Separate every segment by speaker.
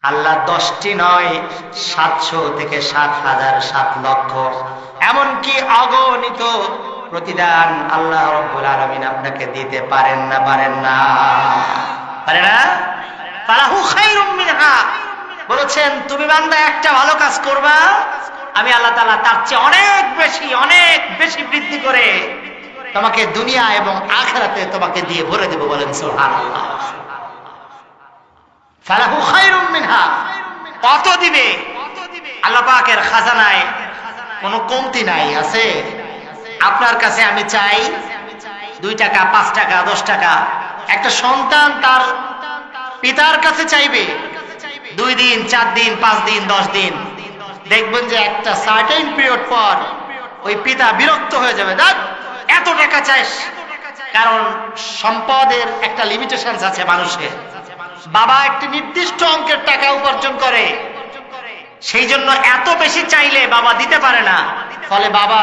Speaker 1: আল্লাহ 10টি নয়, 700 থেকে 7,000, 7 লক্ষ, এমনকি অগণিত প্রতিদান আল্লাহ রাব্বুল আলামিন আপনাকে দিতে পারেন না? পারেন না? পারে না? ফালাহু খায়রুম মিনহা, বলেছেন তুমি বান্দা একটা ভালো কাজ করবা, আমি আল্লাহ তাআলা তার চেয়ে অনেক বেশি বৃদ্ধি করে তোমাকে দুনিয়া এবং আখিরাতে তোমাকে দিয়ে ভরে দেব। বলেন সুবহানাল্লাহ। ফালাহু খায়রুম মিনহা, কত দিবে? আল্লাহ পাকের খাজানায় কোনো কমতি নাই। আছে? আপনার কাছে আমি চাই 2 টাকা, 5 টাকা, 10 টাকা। একটা সন্তান তার পিতার কাছে চাইবে 2 দিন, 4 দিন, 5 দিন, 10 দিন, দেখবেন যে একটা সার্টেন পিরিয়ড পর ওই পিতা বিরক্ত হয়ে যাবে, দেখ এত টাকা চাইস। কারণ সম্পদের একটা লিমিটেশন আছে মানুষের। বাবা একটি নির্দিষ্ট অঙ্কের টাকা উপার্জন করে, সেই জন্য এত বেশি চাইলে বাবা দিতে পারে না, ফলে বাবা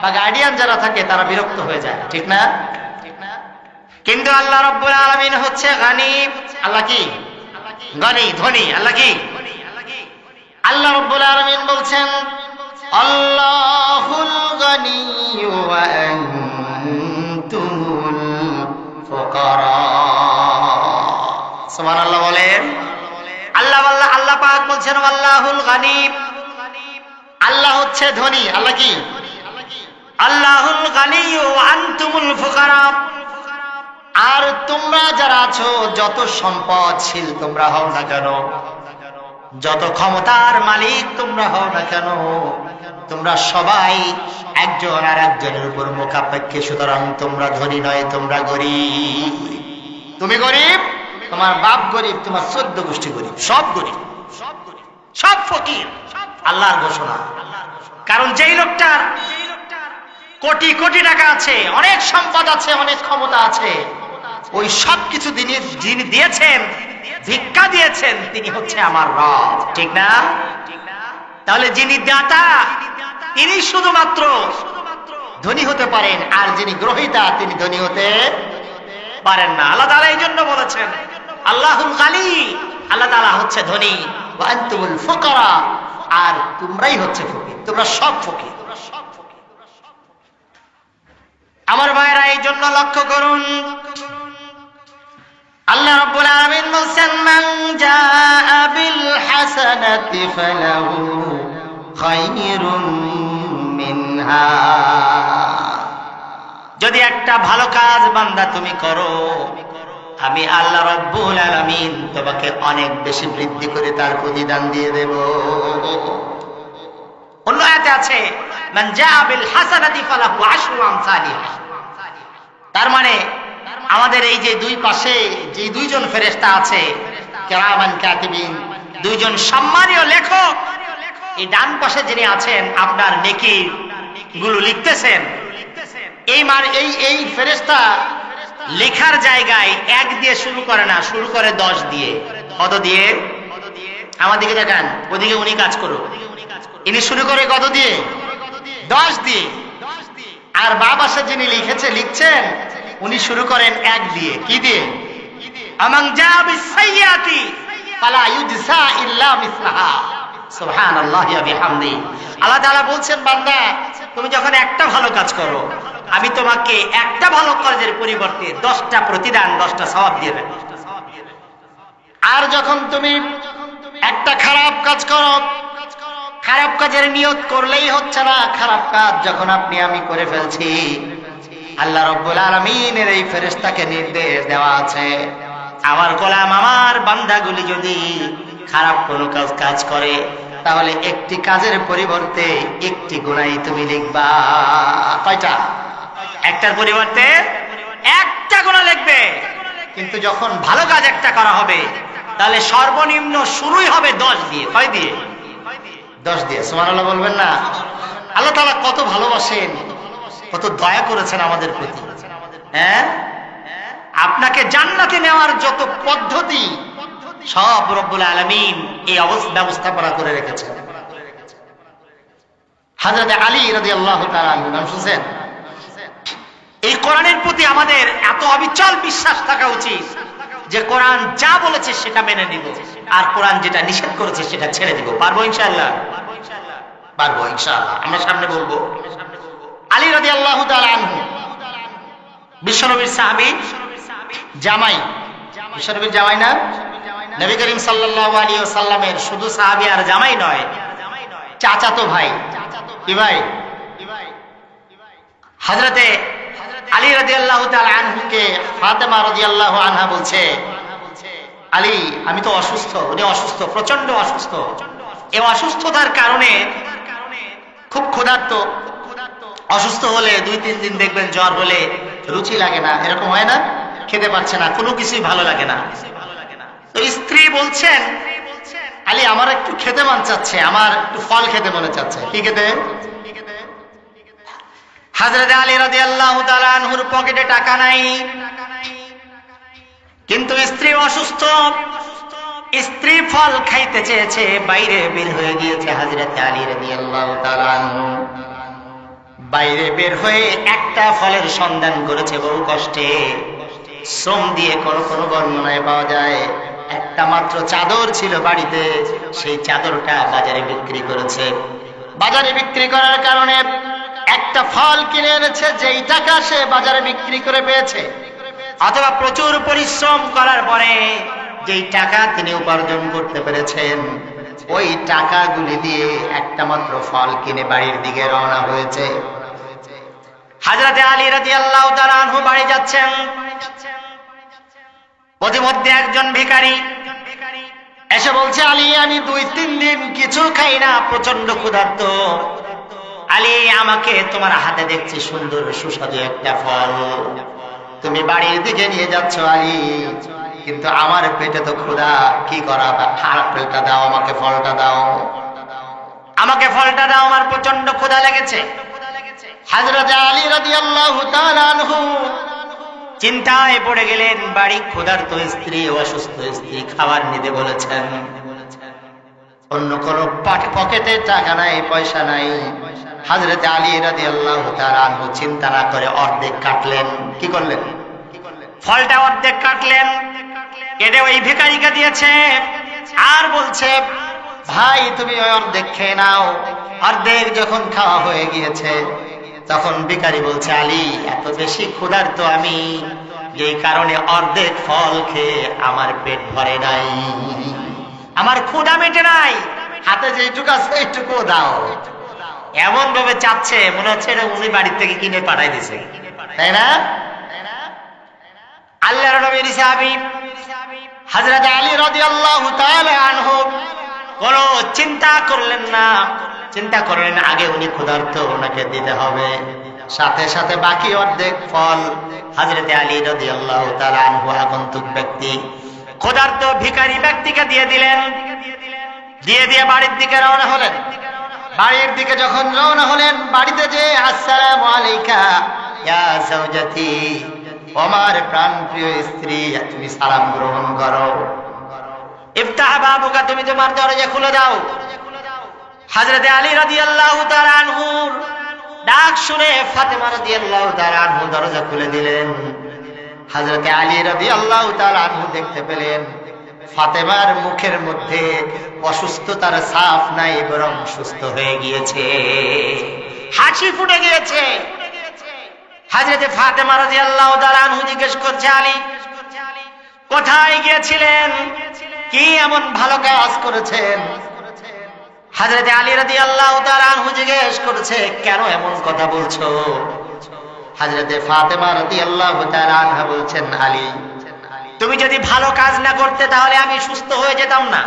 Speaker 1: বা গার্ডিয়ান যারা থাকে তারা বিরক্ত হয়ে যায়। ঠিক না? কিন্তু আল্লাহ রাব্বুল আলামিন হচ্ছে গনি। আল্লাহ কি গনি? ধনী। আল্লাহ কি? আল্লাহ রাব্বুল আলামিন বলছেন আল্লাহুল গনিয়্যু ওয়া আনতুমুল ফুকারা। সুবহানাল্লাহ বলেন। আল্লাহ পাক বলছেন আল্লাহুল গনি, আল্লাহ হচ্ছে ধনী। আল্লাহ কি? আল্লাহুল গনিয়্যু ওয়া আনতুমুল ফুকারা। আর তোমরা যারা আছো, যত সম্পদশীল তোমরা হও না কেন, যত ক্ষমতার মালিক তোমরা হও না কেন, তোমরা সবাই একজন আর একজনের উপর মুখাপেক্ষী। সুতরাং তোমরা ধনী নয়, তোমরা গরিব। তুমি গরিব, তোমার বাপ গরিব, তোমার 14 গোষ্ঠী গরিব, সব গরিব, সব ফকির। আল্লাহর ঘোষণা। কারণ যেই লোকটার কোটি কোটি টাকা আছে, অনেক সম্পদ আছে, অনেক ক্ষমতা আছে, ওই সব কিছু যিনি দিয়েছেন, ভিক্ষা দিয়েছেন, তিনি হচ্ছে আমার রব। ঠিক না? তাহলে যিনি দাতা তিনি শুধুমাত্র ধনী হতে পারেন, আর যিনি গ্রহীতা তিনি ধনী হতে পারেন না। আল্লাহ তাআলা এই জন্য বলেছেন আল্লাহুল গানি, আল্লাহ তাআলা হচ্ছে ধনী, ওয়া আনতুমুল ফুকারা, আর তোমরাই হচ্ছে ফকির। তোমরা সব ফকির। আমার ভাইরা, এই জন্য লক্ষ্য করুন, আল্লাহ রাব্বুল আলামিন বলেন মান জাআ বিল হাসানাতি ফালাহু খায়রুম মিনহা। যদি একটা ভালো কাজ বান্দা তুমি করো, আমি আল্লাহ রাব্বুল আলামিন তোমাকে অনেক বেশি বৃদ্ধি করে তার প্রতিদান দিয়ে দেব। অন্য আয়াতে আছে মান জাআ বিল হাসানাতি ফালাহু আশরু আমসালিহা। তার মানে আমাদের এই যে দুই পাশে যে দুইজন ফেরেশতা আছে, কিরামান কাতিবিন, দুইজন সম্মানীয় লেখক, এই ডান পাশে যিনি আছেন আপনার নেকি গুলো লিখতেছেন, এই ফেরেশতা লেখার জায়গায় 1 দিয়ে শুরু করে না, শুরু করে 10 দিয়ে। কত দিয়ে? আমার দিকে দেখেন, ওদিকে উনি কাজ করো, ইনি শুরু করে কত দিয়ে? 10 দিয়ে। আর বাম পাশে যিনি লিখছেন উনি শুরু করেন 1 দিয়ে। কি দিয়ে? আমান জাআ বিস-সাইয়্যাতি ফালা ইউজসা ইল্লা মিসলাহা। সুবহানাল্লাহি ওয়া বিহামদি। আল্লাহ তাআলা বলছেন বান্দা, তুমি যখন একটা ভালো কাজ করো, আমি তোমাকে একটা ভালো কাজের পরিবর্তে 10টা প্রতিদান, 10টা সওয়াব দিয়ে দেব। আর যখন তুমি একটা খারাপ কাজ করো, খারাপ কাজের নিয়ত করলেই হচ্ছে না, খারাপ কাজ যখন আমি করে ফেলছি, আল্লাহ রাব্বুল আলামিনের এই ফেরেশতাকে নির্দেশ দেওয়া আছে, আমার গোলাম, আমার বান্দাগুলি যদি খারাপ কোনো কাজ করে, তাহলে একটি কাজের পরিবর্তে 1টি গুনাহ তুমি লিখবা। কয়টা? একটার পরিবর্তে 1টা গুনাহ লিখবে। কিন্তু যখন ভালো কাজ একটা করা হবে, তাহলে সর্বনিম্ন শুরুই হবে 10 দিয়ে। কয় দিয়ে? 10 দিয়ে। সুবহানাল্লাহ বলবেন না? আল্লাহ তাআলা কত ভালোবাসেন, কত দয়া করেছেন আমাদের প্রতি। হ্যাঁ, আপনাকে জান্নাতে নেওয়ার যত পদ্ধতি সব রব্বুল আলামিন এই ব্যবস্থাপনা করে রেখেছেন। হযরত আলী রাদিয়াল্লাহু তাআলা আনহু নাম শুনছেন? এই কোরআনের প্রতি আমাদের এত অবিচল বিশ্বাস থাকা উচিত যে কোরআন যা বলেছে সেটা মেনে নিব, আর কোরআন যেটা নিষেধ করেছে সেটা ছেড়ে দিব। পারবো ইনশাআল্লাহ? পারবো ইনশাআল্লাহ। আমরা সামনে বলবো। আলী রাদিয়াল্লাহু তাআলা আনহু বিশ্বনবীর সাহাবী, জামাই, বিশ্বনবীর জামাই না? নবী করিম সাল্লাল্লাহু আলাইহি ওয়াসাল্লামের শুধু সাহাবী আর জামাই নয়, চাচাতো ভাই। কি ভাই? হযরতে আলী রাদিয়াল্লাহু তাআলা আনহুকে ফাতেমা রাদিয়াল্লাহু আনহা বলছে, আলী আমি তো অসুস্থ। উনি অসুস্থ, প্রচন্ড অসুস্থ। এই অসুস্থতার কারণে খুব ক্ষুধার্ত। অসুস্থ হলে 2-3 দিন দেখবেন জ্বর হলে রুচি লাগে না, এরকম হয় না? খেতে পারছে না, কোনো কিছুই ভালো লাগে না। তো স্ত্রী বলছেন, আলী আমার একটু খেতে মন চাচ্ছে, আমার একটু ফল খেতে মনে চাচ্ছে। কি খেতে? হযরত আলী রাদিয়াল্লাহু তাআলা আনহুর পকেটে টাকা নাই, কিন্তু স্ত্রী অসুস্থ। স্ত্রী ফল খাইতে চেয়েছে, বাইরে বের হয়ে গিয়েছে হযরত আলী রাদিয়াল্লাহু তাআলা আনহু। বাইরে বের হয়ে একটা ফলের সন্ধান করেছে বহু কষ্টে, শ্রম দিয়ে। কোন কোন বর্ণনায় পাওয়া যায় একটা মাত্র চাদর ছিল বাড়িতে, সেই চাদরটা বাজারে বিক্রি করেছে। বাজারে বিক্রি করার কারণে একটা ফল কিনে এনেছে, যেই টাকা সে বাজারে বিক্রি করে পেয়েছে, অথবা প্রচুর পরিশ্রম করার পরে যেই টাকা তিনি উপার্জন করতে পেরেছেন, ওই টাকাগুলি দিয়ে একটা মাত্র ফল কিনে বাড়ির দিকে রওনা হয়েছে। হযরতে আলী রাদিয়াল্লাহু তাআলা আনহু বাড়ি যাচ্ছেন। পথিমধ্যে একজন ভিখারি এসে বলছে, আলী আমি 2-3 দিন কিছু খাই না, প্রচন্ড ক্ষুধার্ত। আলী আমাকে তোমার হাতে দেখছি সুন্দর সুস্বাদু একটা ফল, তুমি বাড়ির দিকে নিয়ে যাচ্ছ আলী, কিন্তু আমার পেটে তো ক্ষুধা। কি করা? আপেলটা দাও, আমাকে ফলটা দাও, আমাকে ফলটা দাও, আমার প্রচন্ড ক্ষুধা লেগেছে। হযরত আলী রাদিয়াল্লাহু তাআলা আনহু চিন্তায় পড়ে গেলেন। বাড়ি ক্ষুধার্ত, স্ত্রী অসুস্থ, স্ত্রী খাবার নিতে বলেছেন, অন্য কোনো পকেটে টাকা নাই, পয়সা নাই। হযরত আলী রাদিয়াল্লাহু তাআলা আনহু চিন্তা না করে অর্ধেক কাটলেন। কি করলেন? ফলটা অর্ধেক কাটলেন, কেটে ওই ভিখারিকে দিয়েছে, আর বলছে, ভাই তুমি ওই অর্ধেক খেয়ে নাও। অর্ধেক যখন খাওয়া হয়ে গিয়েছে, তখন ভিখারি বলছে, আলী এত বেশি ক্ষুধার্ত আমি, যেই কারণে অর্ধেক ফল খেয়ে আমার পেট ভরে নাই, আমার ক্ষুধা মেটে নাই, হাতে যেটুকু আছে এইটুকু দাও। এমন ভাবে চাচ্ছে মনে হচ্ছে উনি বাড়ি থেকে কিনে পাঠাই দিছে, তাই না? আল্লাহর নবীর সাহাবী হযরত আলী রাদিয়াল্লাহু তাআলা আনহু কোন চিন্তা করলেন না। চিন্তা করলেন আগে উনি ক্ষুধার্ত, ওনাকে দিতে হবে। সাথে সাথে বাকি অর্ধেক ফল হযরত আলী রাদিয়াল্লাহু তাআলা আনহু আগন্তুক ব্যক্তি, ক্ষুধার্ত ভিখারি ব্যক্তিকে দিয়ে দিলেন। দিয়ে বাড়ির দিকে রওনা হলেন। বাড়ির দিকে যখন রওনা হলেন, বাড়িতে যে আসসালামু আলাইকা ইয়া যাওজাতি, আমার প্রাণপ্রিয় স্ত্রী, তুমি সালাম গ্রহণ করো। ইফতাহ বাবুকা, তুমি তোমার দরজা খুলে দাও। হযরত আলী রাদিয়াল্লাহু তাআলা আনহুর ডাক শুনে ফাতেমা রাদিয়াল্লাহু তাআলা আনহু দরজা খুলে দিলেন। হযরত আলী রাদিয়াল্লাহু তাআলা আনহু দেখতে পেলেন ফাতেমার মুখের মধ্যে অসুস্থতার ছাপ নাই, বরং সুস্থ হয়ে গিয়েছে, হাসি ফুটে গিয়েছে। হযরত ফাতেমা রাদিয়াল্লাহু তাআলা আনহু জিজ্ঞেস করছে, আলী কোথায় গিয়েছিলেন? কি এমন ভালো কাজ করেছেন? হযরত আলী রাদিয়াল্লাহু তাআলা আনহু জিজ্ঞেস করেছে, কেন এমন কথা বলছো? হযরত ফাতেমা রাদিয়াল্লাহু তাআলা আনহা বলছেন, আলী তুমি যদি ভালো কাজ না করতে তাহলে আমি সুস্থ হয়ে যেতাম না।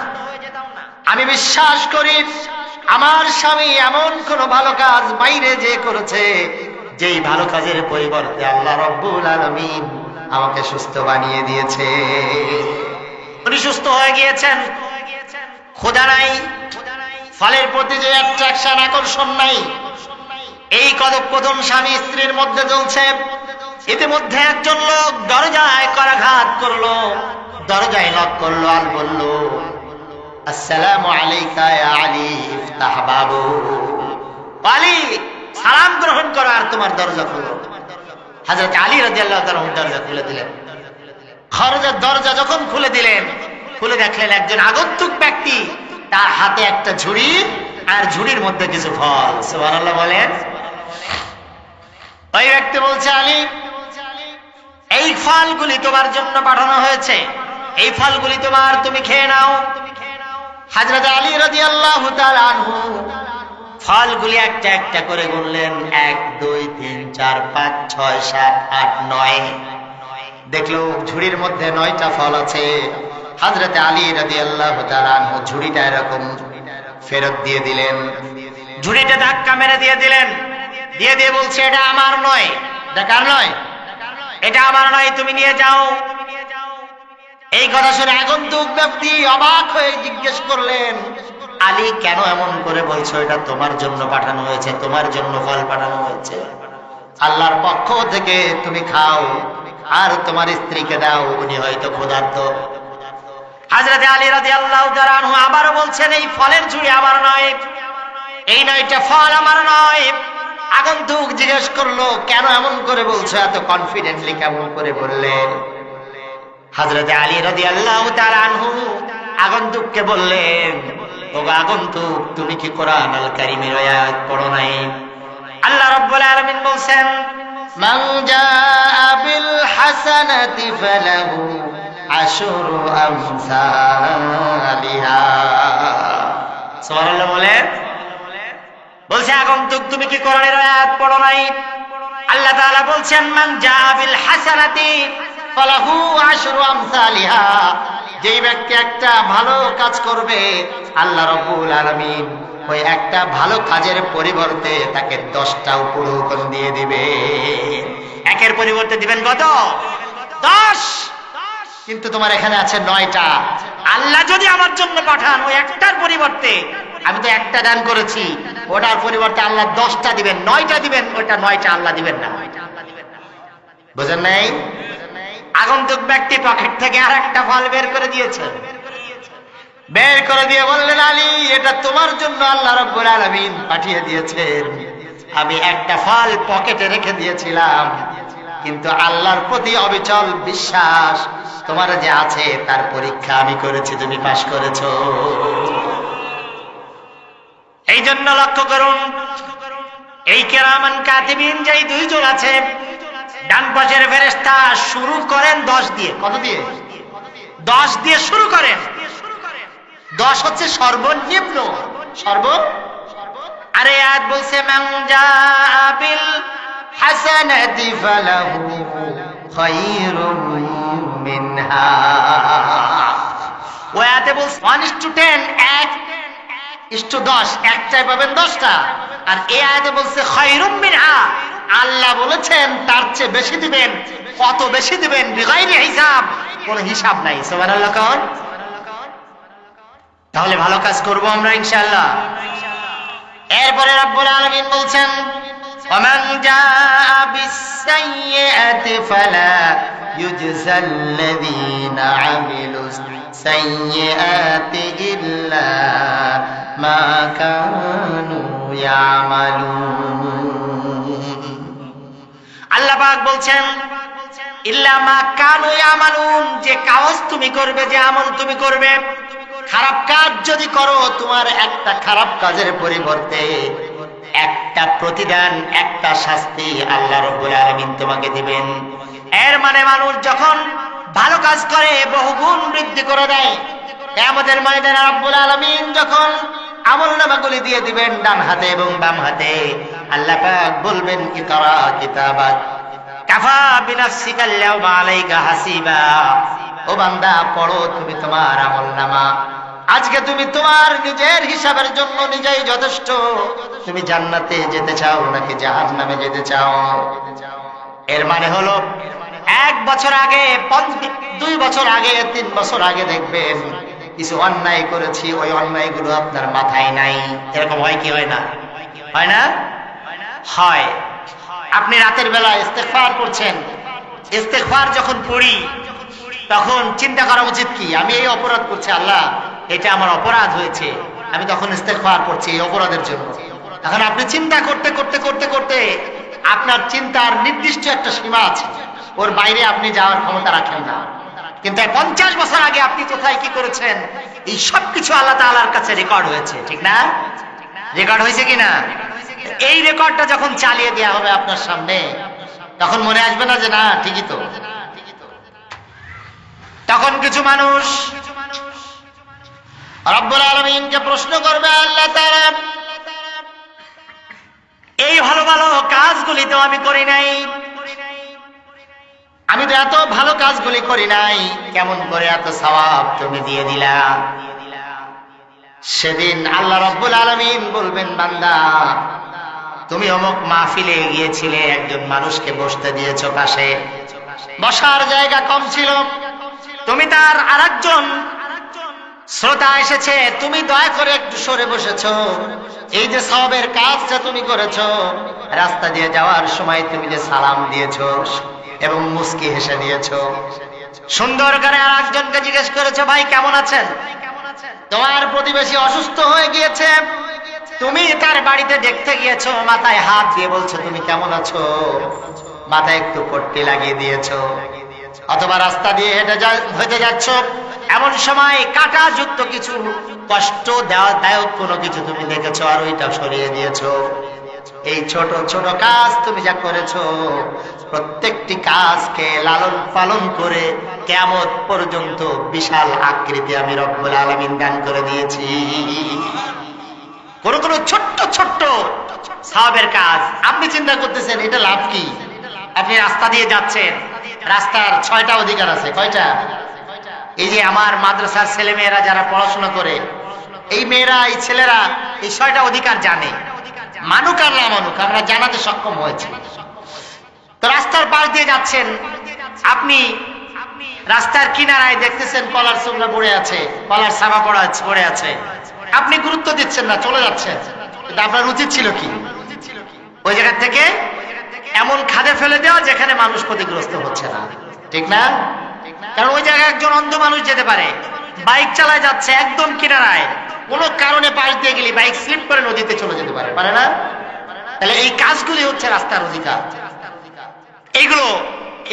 Speaker 1: আমি বিশ্বাস করি আমার স্বামী এমন কোন ভালো কাজ বাইরে যে করেছে, যেই ভালো কাজের পরিবর্তে আল্লাহ রাব্বুল আলামিন আমাকে সুস্থ বানিয়ে দিয়েছে। উনি সুস্থ হয়ে গিয়েছেন, ক্ষুধা নাই, ফলের প্রতি যে অ্যাট্রাকশন, আকর্ষণ নাই। এই কথোপকথন স্বামী স্ত্রীর মধ্যে চলছে। ইতিমধ্যে একজন লোক দরজায় করাঘাত করলো, দরজায় নক করলো, আর বলল, আসসালামু আলাইকা ইয়া আলী, ইফতাহ বাবু। আলী সালাম গ্রহণ করো আর তোমার দরজা খুলো। হযরত আলী রাদিয়াল্লাহু তাআলা দরজা খুলে দিলেন। খরচের দরজা যখন খুলে দিলেন, খুলে দেখলেন একজন আগন্তুক ব্যক্তি, তার হাতে একটা ঝুড়ি, আর ঝুড়ির মধ্যে কিছু ফল। সুবহানাল্লাহ বলেন। ওই ব্যক্তি বলছে, আলী, এই ফলগুলি তোমার জন্য পাঠানো হয়েছে, এই ফলগুলি তোমার, তুমি খেয়ে নাও। হযরত আলী রাদিয়াল্লাহু তাআলা আনহু ফলগুলি একটা একটা করে গুনলেন, 1 2 3 4 5 6 7 8 9। দেখলো ঝুড়ির মধ্যে 9টা ফল আছে। হযরত আলী রাদিয়াল্লাহু তাআলা আনহু ঝুড়িটা এরকম ফেরত দিয়ে দিলেন, ঝুড়িটা ধাক্কা মেরে দিয়ে দিলেন, দিয়ে বলছে, এটা আমার নয়। এটা কার নয়? এটা আমার নয়, তুমি নিয়ে যাও। এই কথা শুনে আগন্তুক ব্যক্তি অবাক হয়ে জিজ্ঞেস করলেন, আলী, কেন এমন করে বলছো? এটা তোমার জন্য পাঠানো হয়েছে, তোমার জন্য ফল পাঠানো হয়েছে, আল্লাহর পক্ষ থেকে, তুমি খাও আর তোমার স্ত্রীকে দাও, উনি হয়তো ক্ষুধার্ত। হযরত আলী রাদিয়াল্লাহু তাআলা আনহু আবারও বলছেন, এই ফলের ঝুড়ি আমার নয়, এই 9টা ফল আমার নয়। আগন্তুক জিজ্ঞেস করলো, কেন এমন করে বলছো? এত কনফিডেন্টলি কেমন করে বললেন? হযরত আলী রাদিয়াল্লাহু তাআলা আনহু আগন্তুককে বললেন, ও আগন্তুক, তুমি কি কোরআন আল কারীমের আয়াত পড়ো নাই? আল্লাহ রাব্বুল আলামিন বলেন, মান জাআ বিল হাসানাতি ফালাহু আশরু আমসালিহা। সুবহানাল্লাহ বলেন। বলছে, আগন্তুক, তুমি কি কোরআনের আয়াত পড়ো নাই? আল্লাহ তাআলা বলছেন, মান জাআ বিল হাসানাতি ফালাহু আশরু আমসালিহা। যেই ব্যক্তি একটা ভালো কাজ করবে, আল্লাহ রাব্বুল আলামিন ওই একটা ভালো কাজের পরিবর্তে তাকে 10টা উপঢৌকন দিয়ে দিবে। একের পরিবর্তে দিবেন কত? 10। কিন্তু তোমার এখানে আছে 9টা। আল্লাহ যদি আমার জন্য পাঠান, ওই একটার পরিবর্তে, আমি তো একটা দান করেছি, ওটার পরিবর্তে আল্লাহ 10টা দিবেন, 9টা দিবেন, ওটা 9টা আল্লাহ দিবেন না। বুঝেন নাই? আগন্তুক ব্যক্তি পকেট থেকে আর একটা ফল বের করে দিয়েছে, বের করে দিয়ে বললেন, আলী, এটা তোমার জন্য আল্লাহ রাব্বুল আলামিন পাঠিয়ে দিয়েছেন। আমি একটা ফল পকেটে রেখে দিয়েছিলাম, কিন্তু আল্লাহর প্রতি অবিচল বিশ্বাস তোমার যে আছে, তার পরীক্ষা আমি করেছি, তুমি পাশ করেছো। এই জন্য লক্ষ্য করুন, এই কিরামান কাতিবিন যেই 2 জন আছে, ডান পাশের ফেরেশতা শুরু করেন 10 দিয়ে। কত দিয়ে? 10 দিয়ে শুরু করেন। 10 হচ্ছে সর্বনিম্ন, আরে আয়াত বলছে, মান জাআ বিল হাসানাতি ফালাহু খায়রুম মিনহা। ওই আয়াতে বলছে 1:10, 1:10, একটাই পাবেন 10টা। আর এই আয়াতে বলছে খায়রুম মিনহা, আল্লাহ বলেছেন তার চেয়ে বেশি দিবেন। কত বেশি দিবেন? বিগাইরি হিসাব, কোন হিসাব নাই। সুবহানাল্লাহ। কোন? তাহলে ভালো কাজ করব আমরা ইনশাআল্লাহ। এরপরে রব্বুল আলামিন বলছেন, ওয়ামান জাআ বিস-সাইয়্যাতি ফালা ইউজজাল্লাযীনা আমিলুস সাইয়্যাতি ইল্লা মা কানু ইয়ামালুন। আল্লাহ পাক বলছেন, ইল্লা মা কানু ইয়ামালুন, যে কাজ তুমি করবে, যে আমল তুমি করবে, খারাপ কাজ যদি করো, তোমার একটা খারাপ কাজের পরিবর্তে একটা প্রতিদান, একটা শাস্তি আল্লাহ রাব্বুল আলামিন তোমাকে দিবেন। এর মানে মানুষ যখন ভালো কাজ করে বহুগুণ বৃদ্ধি করে দেয়। কিয়ামতের ময়দানে রাব্বুল আলামিন যখন আমলনামাগুলি দিয়ে দিবেন ডান হাতে এবং বাম হাতে, আল্লাহ পাক বলবেন, ইকরা কিতাবাক কাফা বিনাফসিকা আল-ইয়াওমা আলাইকা হাসিবা। ও বান্দা, পড়ো তুমি তোমার আমলনামা। আজকে তুমি তোমার নিজের হিসাবের জন্য নিজেই যথেষ্ট। তুমি জান্নাতে যেতে চাও নাকি জাহান্নামে যেতে চাও? এর মানে হলো 1 বছর আগে, 2 বছর আগে, 3 বছর আগে দেখবেন কিছু অন্যায় করেছি, ওই অন্যায়গুলো আপনার মাথায় নাই। এরকম হয় কি হয় না? হয় না? হয়। আপনি রাতের বেলা ইস্তেগফার করছেন, ইস্তেগফার যখন পড়ি তখন চিন্তা করা উচিত কি, আমি এই অপরাধ করছি, আল্লাহ এটা আমার অপরাধ হয়েছে, আমি তখন ইস্তেগফার করছি এই অপরাধের জন্য। এখন আপনি চিন্তা করতে করতে করতে করতে আপনার চিন্তার নির্দিষ্ট একটা সীমা আছে, ওর বাইরে আপনি যাওয়ার ক্ষমতা রাখেন না। কিন্তু 50 বছর আগে আপনি কোথায় কি করেছেন এই সব কিছু আল্লাহ তাআলার কাছে রেকর্ড হয়েছে, ঠিক না? রেকর্ড হয়েছে কিনা? এই রেকর্ডটা যখন চালিয়ে দেওয়া হবে আপনার সামনে, তখন মনে আসবে না যে না ঠিকই তো? তখন কিছু মানুষ রব্বুল আলামিনকে প্রশ্ন করবে, আল্লাহ তাআলা এই ভালো ভালো কাজগুলি তো আমি করি নাই, আমি তো এত ভালো কাজগুলি করি নাই, কেমন করে এত সওয়াব তুমি দিয়ে দিলা? সেদিন আল্লাহ রব্বুল আলামিন বলবেন, বান্দা তুমি অমুক মাহফিলে গিয়েছিলে, একজন মানুষকে বসতে দিয়েছো পাশে, বসার জায়গা কম ছিল, তুমি তার আরেকজন শ্রোতা এসেছে, তুমি দয়া করে একটু সরে বসেছো, এই যে সওয়াবের কাজটা তুমি করেছো, রাস্তা দিয়ে যাওয়ার সময় তুমি যে সালাম দিয়েছো এবং মুস্কি হেসে দিয়েছো, সুন্দর করে আরেকজনকে জিজ্ঞেস করেছো, ভাই কেমন আছেন? তোমার প্রতিবেশী অসুস্থ হয়ে গিয়েছে, তুমি তার বাড়িতে দেখতে গিয়েছো, মাথায় হাত দিয়ে বলছো তুমি কেমন আছো, মাথায় একটু পট্টি লাগিয়ে দিয়েছো, অথবা রাস্তা দিয়ে হেঁটে যাচ্ছ, এমন সময় কাটা যুক্ত কিছু কষ্ট দায়ক কোনো কিছু তুমি দেখেছো আর ওইটা সরিয়ে দিয়েছো। এই ছোট ছোট কাজ তুমি যা করেছো, প্রত্যেকটি কাজকে লালন পালন করে কিয়ামত পর্যন্ত বিশাল আকৃতি আমি রব্বুল আলামিন দান করে দিয়েছি। কোন কোন ছোট্ট ছোট্ট সওয়াবের কাজ আপনি চিন্তা করতেছেন এটা লাভ কি? আপনি রাস্তা দিয়ে যাচ্ছেন, রাস্তার 6টা অধিকার আছে। কয়টা? এই যে আমার মাদ্রাসার ছেলে মেয়েরা যারা পড়াশোনা করে, এই মেয়েরা এই ছেলেরা এই 6টা অধিকার জানে, মানুক আর না মানুক আমরা জানাতে সক্ষম হয়েছি। তো রাস্তার পাশ দিয়ে যাচ্ছেন, আপনি রাস্তার কিনারায় দেখতেছেন কলার সুবলা পড়ে আছে, কলার সাবা পড়ে আছে, আপনি গুরুত্ব দিচ্ছেন না, চলে যাচ্ছেন। কিন্তু আপনার উচিত ছিল কি ওই জায়গা থেকে এমন খাদে ফেলে দেওয়া যেখানে মানুষ ক্ষতিগ্রস্ত হচ্ছে না, ঠিক না? কারণ ওই জায়গায় একজন অন্ধ মানুষ যেতে পারে, বাইক চালায় যাচ্ছে একদম কিনারায়, কোনো কারণে পাশ দিয়ে গেলে বাইক স্লিপ করে নদীতে চলে যেতে পারে না? তাহলে এই কাজগুলি হচ্ছে রাস্তার অধিকার। এইগুলো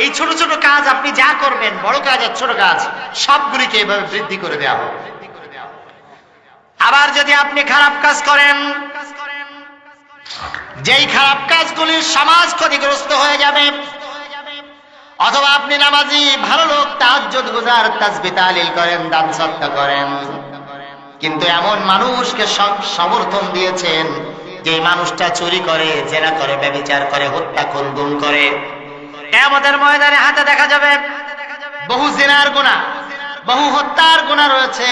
Speaker 1: এই ছোট ছোট কাজ আপনি যা করবেন, বড় কাজ আর ছোট কাজ সবগুলিকে এভাবে বৃদ্ধি করে দেওয়া হবে। আবার যদি আপনি খারাপ কাজ করেন, যেই খারাপ কাজগুলির সমাজ ক্ষতিগ্রস্ত হয়ে যাবে, অথবা আপনি নামাজি ভালো লোক, তাহাজ্জুদ গুজার, তাসবিহ তাহলিল করেন, দান সদকা করেন, কিন্তু এমন মানুষকে সমর্থন দিয়েছেন যে মানুষটা চুরি করে, জেনা করে, ব্যভিচার করে, হত্যা খুন গুম করে, কিয়ামতের ময়দানে হাতে দেখা যাবে বহু জিনার গুনাহ, বহু হত্যার গুনাহ রয়েছে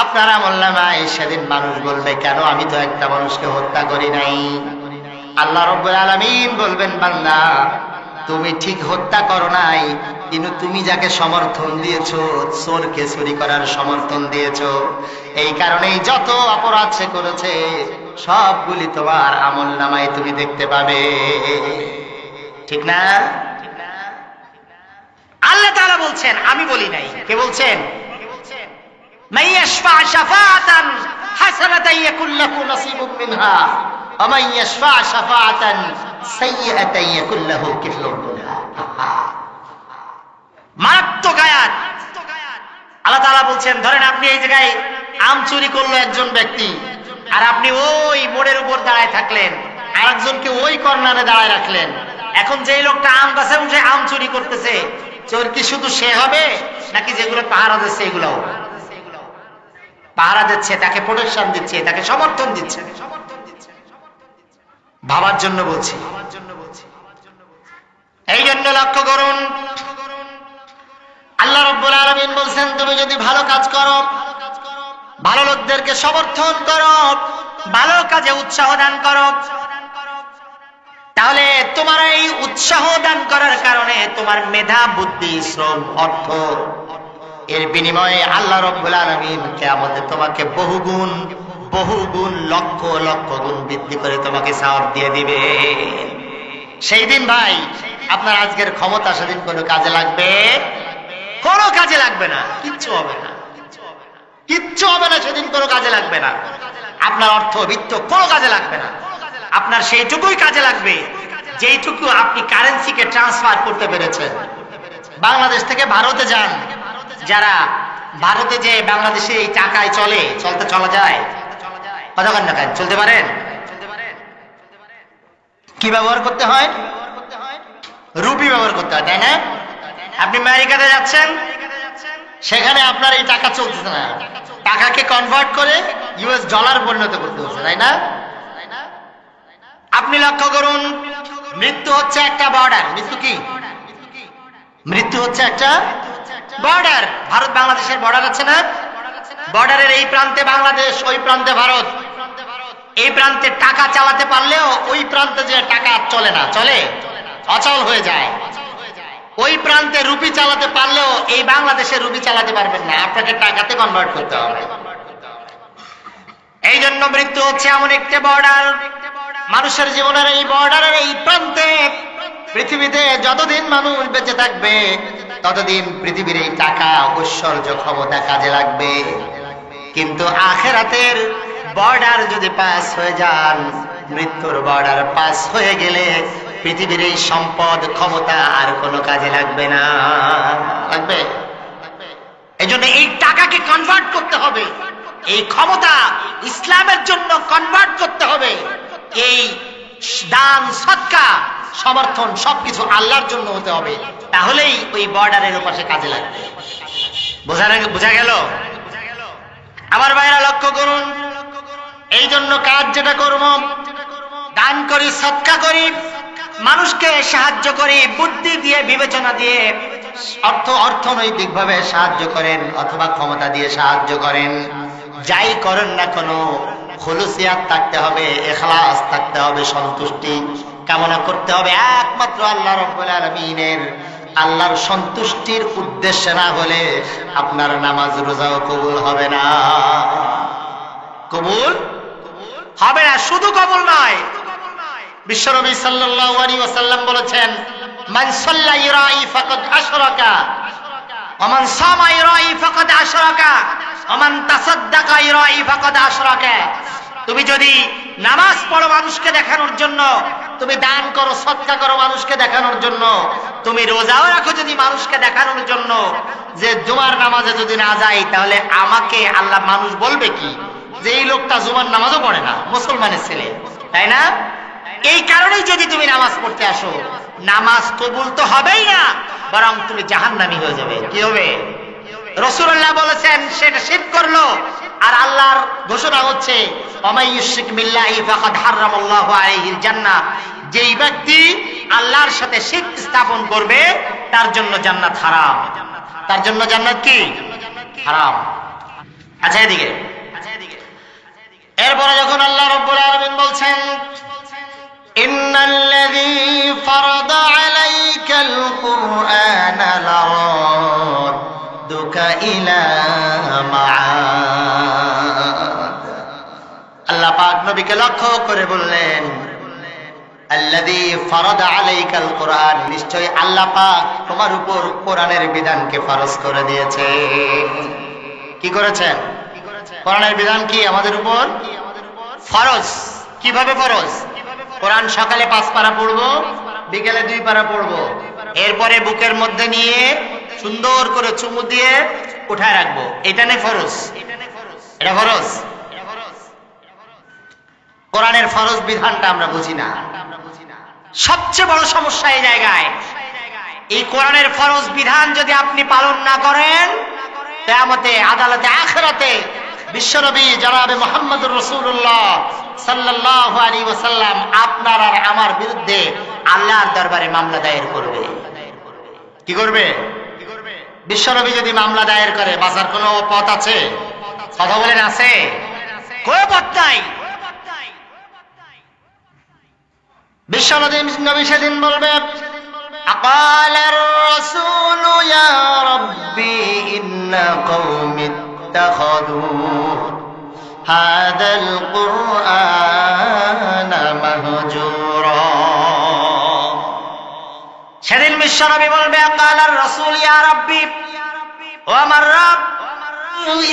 Speaker 1: আপনার আমলনামায়। সেদিন মানুষ বলবে, কেন আমি তো একটা মানুষকে হত্যা করি নাই। আল্লাহ রাব্বুল আলামিন বলবেন, বান্দা তুমি ঠিক হত্যা করো নাই, কিন্তু তুমি যাকে সমর্থন দিয়েছো, চোরকে চুরি করার সমর্থন দিয়েছো, এই কারণেই যত অপরাধ সে করেছে সবগুলি তোমার আমলনামায় তুমি দেখতে পাবে, ঠিক না? আল্লাহ তাআলা বলছেন, আমি বলি নাই। কে বলছেন? মান ইয়াশফা শাফাআতান হাসানাতান ইয়াকুল লাহু নাসিবুম মিনহা ওয়া মান ইয়াশফা শাফাআতান সাইয়্যাতান ইয়াকুল লাহু কিফলুম মিনহা। মারাত্মক আয়াত। আল্লাহ তাআলা বলছেন, ধরেন আপনি এই জায়গায় আম চুরি করলো একজন ব্যক্তি, আর আপনি ওই মোড়ের উপর দাঁড়ায় থাকলেন, আরেকজনকে ওই কর্নারে দাঁড়ায় রাখলেন। এখন যে লোকটা আম গাছে উঠে আম চুরি করতেছে, চোর কি শুধু সে হবে নাকি যেগুলো পাহারা দিচ্ছে এগুলোও? পাহারা দিচ্ছে, তাকে প্রোটেকশন দিচ্ছে, তাকে সমর্থন দিচ্ছে। ভাবার জন্য বলছি। এই জন্য লক্ষ্য করুন, আল্লাহ রাব্বুল আলামিন বলছেন, তুমি যদি ভালো কাজ করো, ভালো লোকদেরকে সমর্থন করো, ভালো কাজে উৎসাহ দান করো, তাহলে তোমার এই উৎসাহ দান করার কারণে তোমার মেধা, বুদ্ধি, শ্রম, অর্থ, এর বিনিময়ে আল্লাহ রাব্বুল আলামিন কিয়ামতে তোমাকে বহুগুণ লক্ষ লক্ষ গুণ বৃদ্ধি করে তোমাকে সওয়াব দিয়ে দিবে। সেই দিন ভাই আপনার আজকের ক্ষমতা সেদিন কোনো কাজে লাগবে? কোনো কাজে লাগবে না, কিচ্ছু হবে না, কিচ্ছু হবে না, সেদিন কোনো কাজে লাগবে না। আপনার অর্থ, বিত্ত কোনো কাজে লাগবে না। আপনার সেইটুকুই কাজে লাগবে যেইটুকু আপনি কারেন্সিকে ট্রান্সফার করতে পেরেছেন। বাংলাদেশ থেকে ভারতে যান, যারা ভারতে যে বাংলাদেশে এই টাকায় চলা যায়, কতক্ষণ না চলতে পারেন? কি ব্যবহার করতে হয়? রুপি ব্যবহার করতে হয়, তাই না? আপনি আমেরিকাতে যাচ্ছেন, সেখানে আপনার এই টাকা চলতেছে না, টাকাকে কনভার্ট করে ইউএস ডলার পরিণত করতে হচ্ছে, তাই না? আপনি লক্ষ্য করুন, মৃত্যু হচ্ছে একটা বর্ডার। মৃত্যু কি? মৃত্যু হচ্ছে একটা বর্ডার। ভারত বাংলাদেশের বর্ডার আছে না? বর্ডারের এই প্রান্তে বাংলাদেশ, ওই প্রান্তে ভারত। এই প্রান্তে টাকা চালাতে পারলেও ওই প্রান্তে যে টাকা চলে না, চলে অচল হয়ে যায়। ওই প্রান্তে রুপি চালাতে পারলেও এই বাংলাদেশে রুপি চালাতে পারবেন না, আপনাকে টাকাতে কনভার্ট করতে হবে। এই জন্য মৃত্যু হচ্ছে এমন একটা বর্ডার, মানুষের জীবনের এই বর্ডারের এই প্রান্তে পৃথিবীতে যতদিন মানুষ বেঁচে থাকবে ততদিন পৃথিবীর এই টাকা, ঐশ্বর্য, ক্ষমতা কাজে লাগবে। কিন্তু আখিরাতের বর্ডার যদি পাস হয়ে যান, মৃত্যুর বর্ডার পাস হয়ে গেলে পৃথিবীর এই সম্পদ, ক্ষমতা আর কোনো কাজে লাগবে না। লাগবে? এই জন্য এই টাকাকে কনভার্ট করতে হবে, এই ক্ষমতা ইসলামের জন্য কনভার্ট করতে হবে, এই দান, সদকা, সমর্থন সবকিছু আল্লাহর জন্য হতে হবে, তাহলেই ওই বর্ডারের পাশে কাজে লাগবে। বোঝা গেল? আমার ভাইরা লক্ষ্য করুন, এই জন্য কাজ যেটা করব, দান করি, সদকা করি, মানুষকে সাহায্য করি, বুদ্ধি দিয়ে, বিবেচনা দিয়ে, অর্থনৈতিকভাবে সাহায্য করেন অথবা ক্ষমতা দিয়ে সাহায্য করেন, যাই করেন না কোনো খুলুসিয়াত থাকতে হবে, ইখলাস থাকতে হবে, সন্তুষ্টি কামনা করতে হবে একমাত্র আল্লাহ রাব্বুল আলামিনের। আল্লাহর সন্তুষ্টির উদ্দেশ্যে না হলে আপনার নামাজ রোজাও কবুল হবে না। কবুল হবে না। শুধু কবুল নয়, বিশ্বনবী সাল্লাল্লাহু আলাইহি ওয়াসাল্লাম বলেছেন, মান সাল্লা ইরাই ফাকাদ আশরাকা ওয়া মান সামা ইরাই ফাকাদ আশরাকা ওয়া মান তাসাদদাকা ইরাই ফাকাদ আশরাকা। তুমি যদি নামাজ পড়ো মানুষকে দেখানোর জন্য, তুমি দান করো, সদকা করো মানুষকে দেখানোর জন্য, তুমি রোজাও রাখো যদি মানুষকে দেখানোর জন্য, যে জুমার নামাজে যদি না যাই তাহলে আমাকে আল্লাহ, মানুষ বলবে কি যে এই লোকটা জুমার নামাজও পড়ে না, মুসলমানের ছেলে, তাই না? এই কারণেই যদি তুমি নামাজ পড়তে আসো, নামাজ কবুল তো হবেই না, বরং তুমি জাহান্নামী হয়ে যাবে। কি হবে? রাসূলুল্লাহ বলেছেন সেটা শিরক করলো। আর আল্লাহর ঘোষণা হচ্ছে, ওমাই ইউশরিক বিল্লাহি ফাকাদ হারামাল্লাহু আলাইহিল জান্নাহ, যেই ব্যক্তি আল্লাহর সাথে শিরক স্থাপন করবে তার জন্য জান্নাত হারাম। তার জন্য জান্নাত কি? হারাম। আচ্ছা, এদিকে এরপরে যখন আল্লাহ রাব্বুল আলামিন বলছেন, ইন্নাল্লাযী ফারাদা আলাইকাল কুরআনা লারাদ্দুকা ইলা মাআদ, আল্লাহ পাক নবীকে লক্ষ্য করে বললেন, আল্লাযী ফারাদা আলাইকাল কুরআন, নিশ্চয়ই আল্লাহ পাক তোমার উপর কোরআনের বিধানকে ফরজ করে দিয়েছে। কি করেছেন? কোরআনের বিধান কি আমাদের উপর ফরজ। কিভাবে ফরজ? কোরআন সকালে 5 পারা পড়বো, বিকেলে 2 পারা পড়বো, এরপরে বুকের মধ্যে নিয়ে সুন্দর করে চুমু দিয়ে উঠায় রাখবো, এটা নেই ফরজ। এটা ফরজ। কোরআনের ফরজ বিধানটা আমরা বুঝি না। সবচেয়ে বড় সমস্যা এই জায়গায়, এই কোরআনের ফরজ বিধান যদি আপনি পালন না করেন, কিয়ামতে, আদালতে, আখিরাতে বিশ্বনবী জনাবে মুহাম্মদুর রাসূলুল্লাহ সাল্লাল্লাহু আলাইহি ওয়াসাল্লাম আপনার আর আমার বিরুদ্ধে আল্লাহর দরবারে মামলা দায়ের করবে। কি করবে? বিশ্বনবী যদি মামলা দায়ের করে, বাঁচার কোনো পথ আছে? কথা বলেন, আছে? কোনো পথ নাই। বিশ্বনবী সেদিন বলবে, আকালার রাসূলু ইয়া রাব্বি ইন্না কওমি ইত্তাখাযু হাযাল কুরআনা মাহজুরা। সেদিন বিশ্বনবী বলবে, আকালার রাসূল ইয়া রাব্বি, ও আমার রব,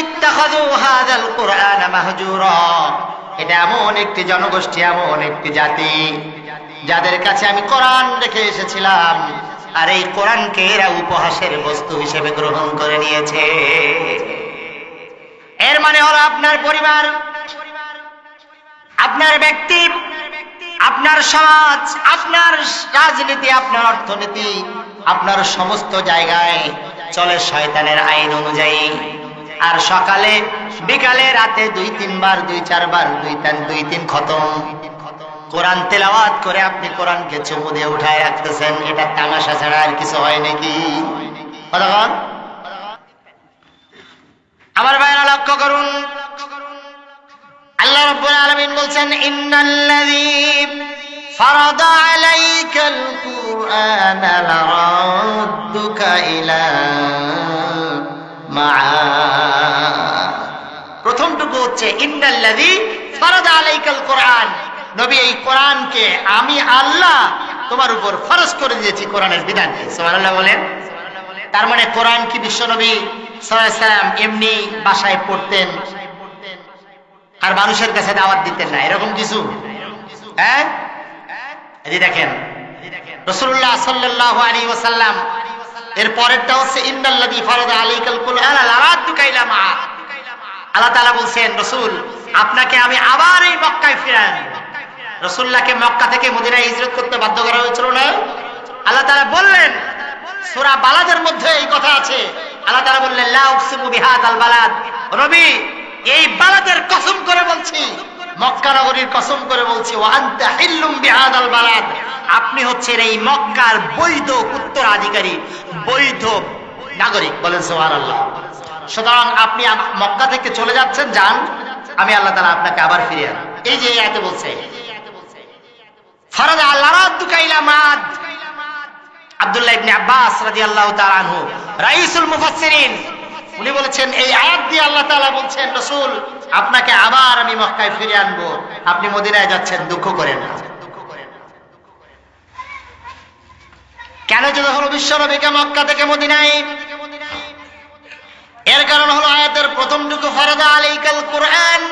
Speaker 1: ইত্তাখাযু হাযাল কুরআনা মাহজুরা। এটা এমন একটি জনগোষ্ঠী, এমন একটি জাতি যাদের কাছে আমি কোরআন রেখে এসেছিলাম, আর এই কোরআনকে এরা উপহাসের বস্তু হিসেবে গ্রহণ করে নিয়েছে। এর মানে হলো আপনার পরিবার, আপনার ব্যক্তি, আপনার সমাজ, আপনার রাজনীতি, আপনার অর্থনীতি, আপনার সমস্ত জায়গায় চলে শয়তানের আইন অনুযায়ী। আর সকালে বিকালে রাতে 2-3 বার 2-4 বার 2-3 খতম কোরআন তেলাওয়াত করে আপনি কোরআনকে চুমু দিয়ে উঠায় রাখতেছেন। এটা তামাশা ছাড়া আর কিছু হয় নাকি? আমার ভাইরা লক্ষ্য করুন, আল্লাহ রাব্বুল আলামিন বলছেন ইন্নাল্লাযী ফারাদা আলাইকাল কুরআনা লারাদ্দুকা ইলা মাআদ। প্রথমটুকু হচ্ছে ইন্নাল্লাযী ফারাদা আলাইকাল কুরআন, নবী এই কোরআনকে আমি আল্লাহ তোমার উপর ফরজ করে দিয়েছি, কোরআনের বিধানকে। সুবহানাল্লাহ বলেন। তার মানে কোরআন কি বিশ্ব নবী সাল্লাল্লাহু আলাইহি ওয়াসাল্লাম এমনি বাসায় পড়তেন আর মানুষের কাছে দাওয়াত দিতেন না, এরকম কিছু? হ্যাঁ, এই দেখেন রাসূলুল্লাহ সাল্লাল্লাহু আলাইহি ওয়াসাল্লাম এর পরেরটা হচ্ছে ইন্নাল্লাযী ফারাদা আলাইকাল কুরআনা লারাদ্দুকা ইলা মাআদ। আল্লাহ তাআলা বলছেন রাসূল আপনাকে আমি আবার এই মক্কায় ফিরিয়ে আনব। রাসূলুল্লাহকে মক্কা থেকে মদিনায় হিজরত করতে বাধ্য করা হয়েছিল না? আল্লাহ তাআলা বললেন, সূরা বালাদের মধ্যে এই কথা আছে। আল্লাহ তাআলা বললেন লা উকসিমু বিহাদাল বালাদ, নবী এই বালাদের কসম করে বলছি, মক্কা নগরীর কসম করে বলছি, ওয়া আনতা হিল্লুম বিহাদাল বালাদ, আপনি হচ্ছেন এই মক্কার বৈধ উত্তরাধিকারী, বৈধ নাগরিক। বলেন সুবহানাল্লাহ। সুতরাং আপনি মক্কা থেকে চলে যাচ্ছেন, যান, আমি আল্লাহ তাআলা আপনাকে আবার ফিরিয়ে আনব। এই যে আয়াতে বলছে ফারাদা লারাদ্দুকা ইলা মাআদ। আব্দুল্লাহ ইবনে আব্বাস রাদিয়াল্লাহু তাআলা আনহু রাইসুল মুফাসসিরিন, উনি বলেছেন এই আয়াত দিয়ে আল্লাহ তাআলা বলছেন রাসূল আপনাকে আবার আমি মক্কায় ফিরিয়ে আনবো, আপনি মদিনায় যাচ্ছেন, দুঃখ করেন না। কেন যেতে হলো বিশ্ব নবীকে মক্কা থেকে মদিনায়? এর কারণ হলো আয়াতের প্রথমটুকু ফারাদা আলাইকাল কুরআন।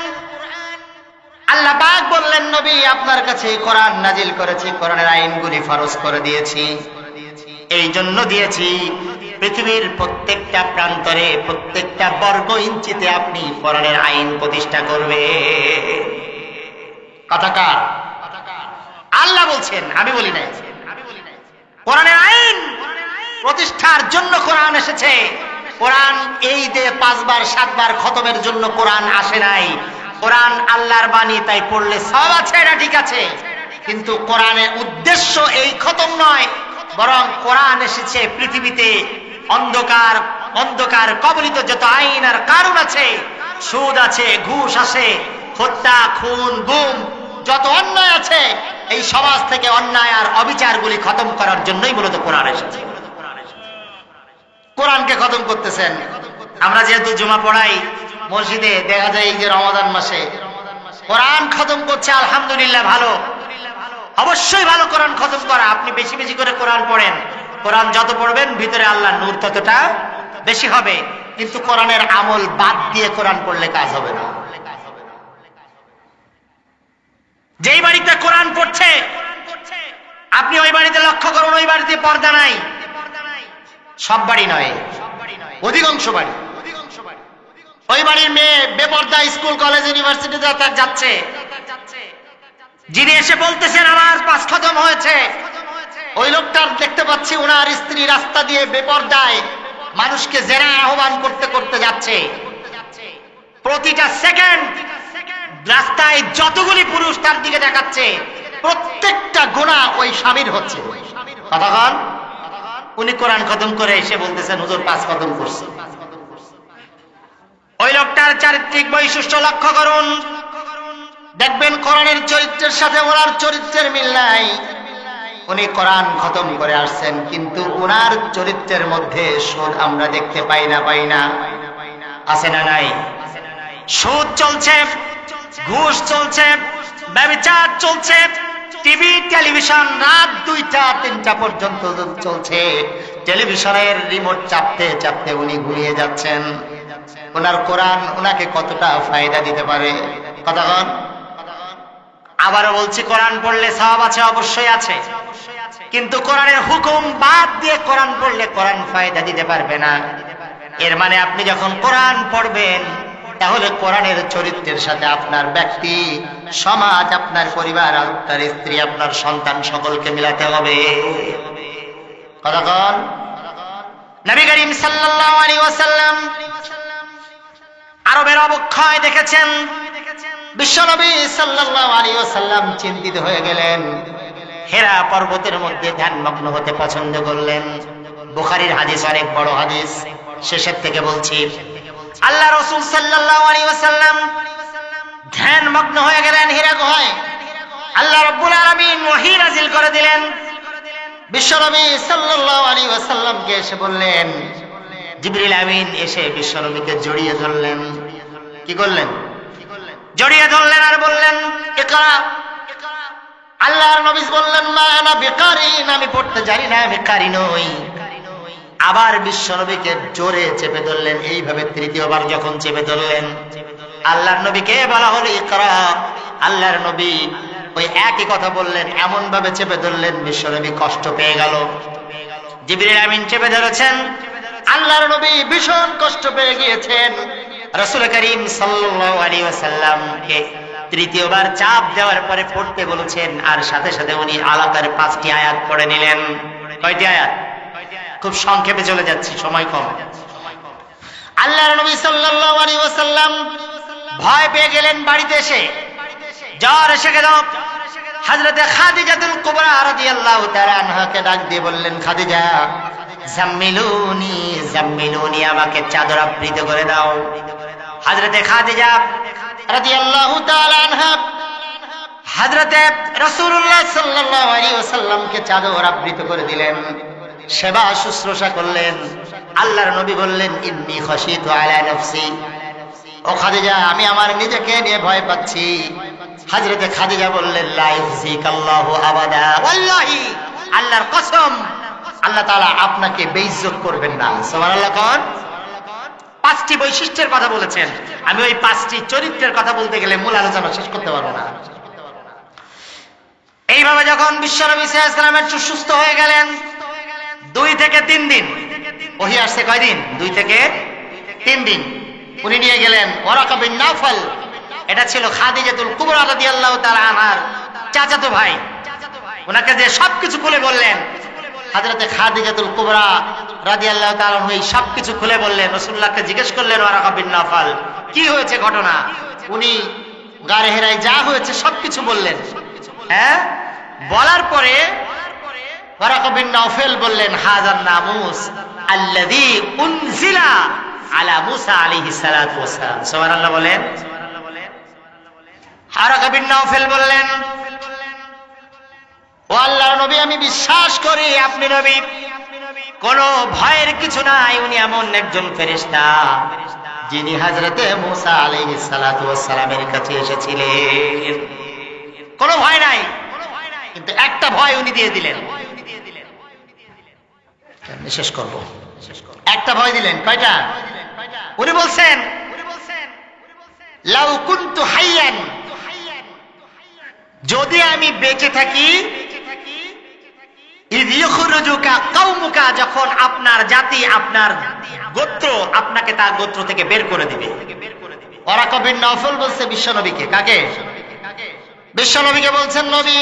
Speaker 1: আল্লাহ পাক বললেন নবী আপনার কাছে কোরআন নাজিল করেছি, কোরআনের আইনগুলি ফরজ করে দিয়েছি। এই জন্য দিয়েছি পৃথিবীর প্রত্যেকটা প্রান্তরে, প্রত্যেকটা বর্গ ইঞ্চিতে আপনি কোরআনের আইন প্রতিষ্ঠা করবে। কথাকার আল্লাহ বলছেন, আমি বলি নাই। কোরআনের আইন প্রতিষ্ঠার জন্য কোরআন এসেছে। কোরআন এই যে 5 বার 7 বার খতমের জন্য কোরআন আসে নাই। কোরআন আল্লাহর বাণী, তাই পড়লে সব আছে, এটা ঠিক আছে, কিন্তু কোরআনের উদ্দেশ্য এই খতম নয়, বরং কোরআন এসেছে পৃথিবীতে অন্ধকার কবলিত যত আইন আর কানুন আছে, সুদ আছে, ঘুষ আছে, হত্যা, খুন, গুম, যত অন্যায় আছে, এই সমাজ থেকে অন্যায় আর অবিচারগুলি খতম করার জন্যই মূলত কোরআন এসেছে। কোরআনকে খতম করতেছেন। আমরা যেহেতু জুমা পড়াই মসজিদে, দেখা যায় এই যে রমাদান মাসে কোরআন খতম করছে, আলহামদুলিল্লাহ, ভালো, অবশ্যই ভালো কোরআন খতম করা। আপনি বেশি বেশি করে কোরআন পড়েন, কোরআন যত পড়বেন ভিতরে আল্লাহর নূর ততটা বেশি হবে। কিন্তু কোরআনের আমল বাদ দিয়ে কোরআন পড়লে কাজ হবে না। যেই বাড়িতে কোরআন পড়ছে আপনি ওই বাড়িতে লক্ষ্য করুন, ওই বাড়িতে পর্দা নাই। সব বাড়ি নয়, অধিকাংশ বাড়ি। ওই বাড়ির মেয়ে বেপর্দা স্কুল কলেজ ইউনিভার্সিটিতে যাচ্ছে, যিনি এসে বলতেছেন আমার 5 খতম হয়েছে, ওই লোকটার দেখতে পাচ্ছি ওনার স্ত্রী রাস্তা দিয়ে বেপর্দায় মানুষকে জেনা আহ্বান করতে করতে যাচ্ছে। প্রতিটা সেকেন্ড রাস্তায় যতগুলি পুরুষ তার দিকে দেখাচ্ছে, প্রত্যেকটা গুনাহ ওই স্বামীর হচ্ছে। কতক্ষণ? উনি কোরআন খতম করে এসে বলতেছেন হুজুর 5 খতম করছে। ওই লোকটার চারিত্রিক বৈশিষ্ট্য লক্ষ্য করুন, দেখবেন কোরআনের চরিত্রের সাথে ওনার চরিত্রের মিল নাই। উনি কোরআন খতম করে আসছেন, কিন্তু ওনার চরিত্রের মধ্যে সুদ আমরা দেখতে পাই না। আছে না নাই? সুদ চলছে, ঘুষ চলছে, ব্যভিচার চলছে, টিভি টেলিভিশন রাত 2টা 3টা পর্যন্ত চলছে। টেলিভিশনের রিমোট চাপতে চাপতে উনি ঘুমিয়ে যাচ্ছেন। ওনার কোরআন ওনাকে কতটা ফায়দা দিতে পারে? কতক্ষণ? আবারও বলছি, কোরআন পড়লে সওয়াব আছে, অবশ্যই আছে, কিন্তু কোরআনের হুকুম বাদ দিয়ে কোরআন পড়লে কোরআন ফায়দা দিতে পারবে না। এর মানে আপনি যখন কোরআন পড়বেন তাহলে কোরআনের চরিত্রের সাথে আপনার ব্যক্তি, সমাজ, আপনার পরিবার, আপনার স্ত্রী, আপনার সন্তান সকলকে মিলাতে হবে। কতক্ষণ? নবী করিম সাল্লাল্লাহু আলাইহি ওয়াসাল্লাম আরবের অবক্ষয় দেখেছেন। বিশ্বনবী সাল্লাল্লাহু আলাইহি ওয়াসাল্লাম চিন্তিত হয়ে গেলেন। হেরা পর্বতের মধ্যে ধ্যানমগ্ন হতে পছন্দ করলেন। বুখারীর হাদিস, অনেক বড় হাদিস, শেষের থেকে বলছি। আল্লাহ রাসূল সাল্লাল্লাহু আলাইহি ওয়াসাল্লাম ধ্যানমগ্ন হয়ে গেলেন হিরা গুহায়। আল্লাহ রাব্বুল আলামিন ওহী নাযিল করে দিলেন। বিশ্বনবী সাল্লাল্লাহু আলাইহি ওয়াসাল্লামকে এসে বললেন, জিবরিল আমিন এসে বিশ্বনবীকে জড়িয়ে ধরলেন। কি করলেন? জড়িয়ে ধরলেন আর বললেন, ইকরা। আল্লাহর নবী বললেন, মা আনা বিকারিন, আমি পড়তে জানি না, আমি কারি নই। আবার বিশ্বনবীকে জোরে চেপে ধরলেন। এইভাবে তৃতীয়বার যখন চেপে ধরলেন, আল্লাহর নবীকে বলা হলো ইকরা। আল্লাহর নবী ওই একই কথা বললেন, এমন ভাবে চেপে ধরলেন বিশ্বনবী কষ্ট পেয়ে গেল। জিবরিল আমিন চেপে ধরেছেন, আল্লাহর নবী ভীষণ কষ্ট পেয়ে গিয়েছেন। রাসূল করিম সাল্লাল্লাহু আলাইহি ওয়াসাল্লামকে তৃতীয়বার চাপ দেওয়ার পরে পড়তে বলেছেন, আর সাথে সাথে উনি আলাদার 5টি আয়াত পড়ে নিলেন। কয়টি আয়াত? খুব সংক্ষেপে চলে যাচ্ছি, সময় কম। আল্লাহর নবী সাল্লাল্লাহু আলাইহি ওয়াসাল্লাম ভয় পেয়ে গেলেন। বাড়িতে এসে জ্বর এসে গেল। হযরতে খাদিজাতুল কুবরা রাদিয়াল্লাহু তাআলা আনহাকে ডাক দিয়ে বললেন, খাদিজা, জাম্মিলুনি জাম্মিলুনি, আমাকে চাদর আবৃত করে দাও। হযরতে খাদিজা রাদিয়াল্লাহু তাআলা আনহা হযরতে রাসূলুল্লাহ সাল্লাল্লাহু আলাইহি ওয়াসাল্লামকে চাদর আবৃত করে দিলেন, সেবা শুশ্রূষা করলেন। আল্লাহর নবী বললেন, ইন্নী খাশিতু আলা নাফসি, ও খাদিজা, আমি আমার নিজেকে নিয়ে ভয় পাচ্ছি। হযরতে খাদিজা বললেন, লা ইউযিকাল্লাহু আবাদা, ওয়াল্লাহি, আল্লাহর কসম, আল্লাহ তাআলা আপনাকে বেইজ্জত করবেন না। সুবহানাল্লাহ। কোন 5টি বৈশিষ্ট্যের কথা বলেছেন। আমি ওই 5টি চরিত্রের কথা বলতে গেলে মূল আলোচনা শেষ করতে পারবো না। এইভাবে যখন বিশ্বনবী সাল্লাল্লাহু আলাইহি ওয়াসাল্লাম সুস্থ হয়ে গেলেন, 2 থেকে 3 দিন, ওহী আসছে কয়দিন? 2 থেকে 3 দিন। উনি নিয়ে গেলেন ওয়ারাকা বিন নাওফাল, এটা ছিল খাদিজাতুল কুবরা রাদিয়াল্লাহু তাআলা আনহার চাচাতো ভাই। ওনাকে যে সবকিছু খুলে বললেন। হযরতে খাদিজাতুল কুবরা রাদিয়াল্লাহু তাআলা আনহা এই সবকিছু খুলে বললেন। রাসূলুল্লাহকে জিজ্ঞেস করলেন, ওয়ারাকা বিন নাওফাল, কি হয়েছে ঘটনা? উনি গারে হেরায় যা হয়েছে সবকিছু বললেন। হ্যাঁ, বলার পরে ওয়ারাকা বিন নাওফাল বললেন, হাযান নামুস আল্লাযী উনজিলা আলা মুসা আলাইহিস সালাতু ওয়াস সালাম। সুবহানাল্লাহ বলেন। ওয়ারাকা বিন নাওফাল বললেন, ও আল্লাহর নবী, আমি বিশ্বাস করি আপনি নবী, কোনো ভয়ের কিছু নাই। উনি এমন একজন ফেরেশতা যিনি হযরতে মুসা আলাইহিস সালাতু ওয়াস সালামের কাছে এসেছিলেন। কোনো ভয় নাই, কিন্তু একটা ভয় উনি দিয়ে দিলেন। শেষ করব। একটা ভয় দিলেন। কয়টা? উনি বলছেন, লাউ কুনতু হাইয়ান, যদি আমি বেঁচে থাকি, ইয ইখরুজুকা কওমুকা, যখন আপনার জাতি, আপনার গোত্র আপনাকে তার গোত্র থেকে বের করে দিবে। ওয়ারাকা বিন নাওফাল বলছে বিশ্বনবীকে। কাকে? বিশ্বনবীকে বলছেন, নবী,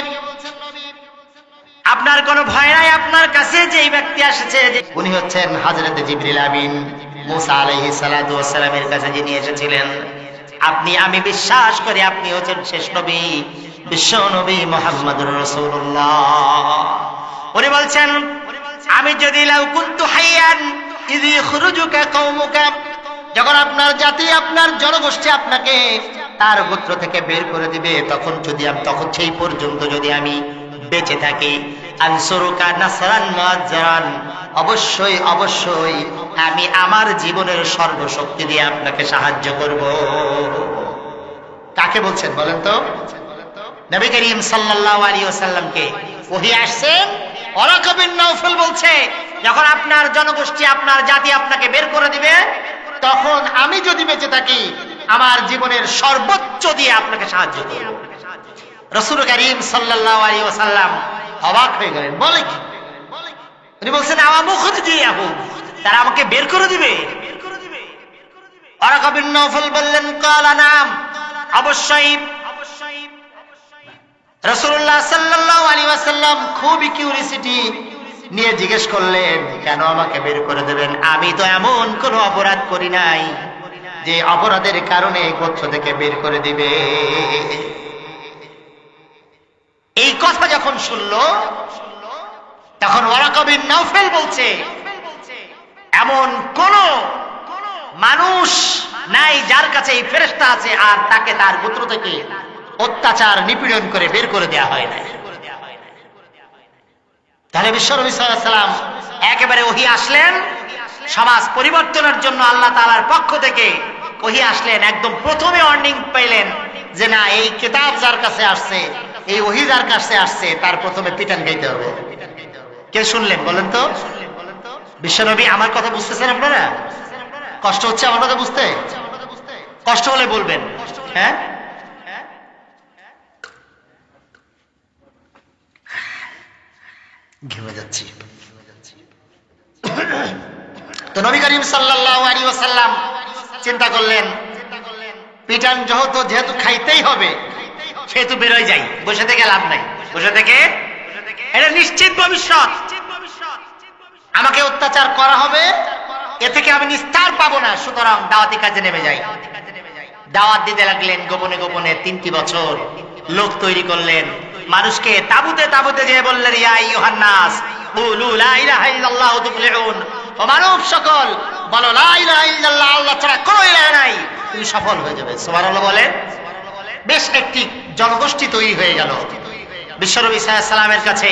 Speaker 1: আপনার কোনো ভয় নাই। আপনার কাছে যেই ব্যক্তি আসছে, উনি হচ্ছেন হযরতে জিবরিল আমিন, মুসা আলাইহিস সালাতু ওয়াস সালামের কাছে যিনি এসেছিলেন। আপনি, আমি বিশ্বাস করি আপনি হচ্ছেন শেষ নবী, বিশ্ব নবী মুহাম্মদুর রাসূলুল্লাহ। উনি বলছেন, আমি যদি লাউ কুনতু হাইয়ান ইয ইখরুজুকা কওমুকা, যখন আপনার জাতি, আপনার জনগোষ্ঠী আপনাকে তার গোত্র থেকে বের করে দিবে, তখন সেই পর্যন্ত যদি আমি বেঁচে থাকি, আনসুরুকা নাসরান মুআজ্জারান, অবশ্যই অবশ্যই আমি আমার জীবনের সর্বশক্তি দিয়ে আপনাকে সাহায্য করব। কাকে বলছেন বলেন তো? নবী করিম সাল্লাল্লাহু আলাইহি ওয়াসাল্লামকে। ওহী আসছেন, ওয়ারাকা বিন নাওফাল বলছে, যখন আপনার জনগোষ্ঠী, আপনার জাতি আপনাকে বের করে দিবে, তখন আমি যদি বেঁচে থাকি, আমার জীবনের সর্বোচ্চ দিয়ে আপনাকে সাহায্য করব। রাসূল করিম সাল্লাল্লাহু আলাইহি ওয়াসাল্লাম অবাক হয়ে গেলেন, বলে কি? উনি বলছেন তারা আমাকে বের করে দিবে। ওয়ারাকা বিন নওফল বললেন ক্বালা নাম, অবশ্যই। রাসূলুল্লাহ সাল্লাল্লাহু আলাইহি ওয়াসাল্লাম খুবই কিউরিসিটি নিয়ে জিজ্ঞেস করলেন, কেন আমাকে বের করে দেবেন? আমি তো এমন কোন অপরাধ করি নাই যে অপরাধের কারণে গোত্র থেকে বের করে দিবে। এই কথা যখন শুনলো তখন ওয়ারাকা বিন নওফল বলছে, এমন কোন মানুষ নাই যার কাছে এই ফেরেশতা আছে আর তাকে তার গোত্র থেকে অত্যাচার নিপীড়ন করে বের করে দেওয়া হয় না। তাহলে বিশ্বনবী সাল্লাল্লাহু আলাইহি ওয়াসাল্লাম একেবারে ওহী আসলেন সমাজ পরিবর্তনের জন্য। আল্লাহ তাআলার পক্ষ থেকে ওহী আসলেন, একদম প্রথমে ওয়ার্নিং পাইলেন যে না, এই কিতাব যার কাছে আসছে, এই ওহী যার কাছে আসছে, তার প্রথমে পিটান খাইতে হবে। কে শুনলেন বলেন তো? বিশ্বনবী। আমার কথা বুঝতেছেন আপনারা? কষ্ট হচ্ছে আমার কথা বুঝতে? কষ্ট হলে বলবেন। হ্যাঁ, ঘেমে যাচ্ছি। তো নবী করিম সাল্লাল্লাহু আলাইহি ওয়াসাল্লাম চিন্তা করলেন, পিটান যেহেতু খাইতেই হবে, সেহেতু বেরোয় যাই, বসে থেকে লাভ নাই। বসে থেকে এটা নিশ্চিত ভবিষ্যৎ, আমাকে অত্যাচার করা হবে, এ থেকে আমি নিস্তার পাবো না। সুতরাং দাওয়াতি কাজে নেমে যাই। দাওয়াত দিতে লাগলেন গোপনে গোপনে। 3টি বছর লোক তৈরি করলেন, মানুষকে তাবুতে তাবুতে যেয়ে বললেন, ইয়া আইয়ুহান নাস কুলু লা ইলাহা ইল্লাল্লাহু তুফলিহুন, ও মানব সকল বলো লা ইলাহা ইল্লাল্লাহ, আল্লাহ ছাড়া কোনো ইলাহ নাই, তুমি সফল হয়ে যাবে। সুবহানাল্লাহ বলেন। বেশ একটি জনগোষ্ঠী তৈরি হয়ে গেল। বিশ্বনবী সাল্লাল্লাহু আলাইহি ওয়াসাল্লামের কাছে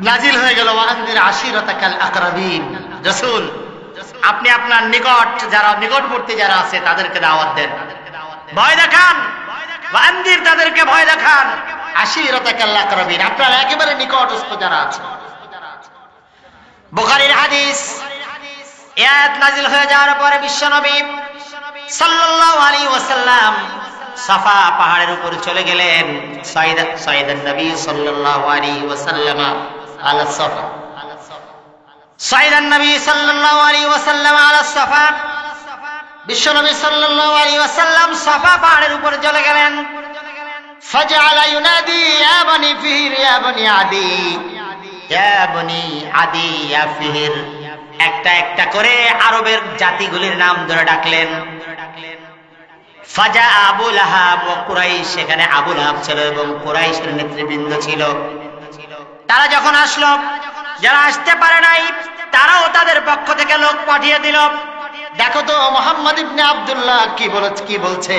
Speaker 1: নাজিল হয়ে গেল ওয়ানদির আশিরাতাকাল আকরাবিন। রাসূল, আপনি আপনার নিকটবর্তী যারা আছে তাদেরকে দাওয়াত দেন, ভয় দেখান। ওয়ানদির, তাদেরকে ভয় দেখান। আশিরাতাকাল আকরাবিন, আপনার একেবারে নিকটস্থ যারা আছে। বুখারীর হাদিস। এই আয়াত নাজিল হয়ে যাওয়ার পরে বিশ্বনবী সাল্লাল্লাহু আলাইহি ওয়াসাল্লাম সাফা পাহাড়ের উপর চলে গেলেন। সাইয়েদান নবী সাল্লাল্লাহু আলাইহি ওয়াসাল্লাম আলা সাফা। সাইয়েদান নবী সাল্লাল্লাহু আলাইহি ওয়াসাল্লাম আলা সাফা। বিশ্বনবী সাল্লাল্লাহু আলাইহি ওয়াসাল্লাম সাফা পাহাড়ের উপর চলে গেলেন। ফাজআলা ইউনাদি ইয়া বনি ফিহির ইয়া বনি আদি, ইয়া বনি আদি ইয়া ফিহির। একটা একটা করে আরবের জাতিগুলির নাম ধরে ডাকলেন। ফাজা আবু লাহাব ও কুরাইশ, সেখানে আবু লাহাব ছিল এবং কুরাইশের নেতৃবৃন্দ ছিল। তারা যখন আসলো, যারা আসতে পারে নাই তারাও তাদের পক্ষ থেকে লোক পাঠিয়ে দিল। দেখো তো মুহাম্মদ ইবনে আব্দুল্লাহ কি বলছে।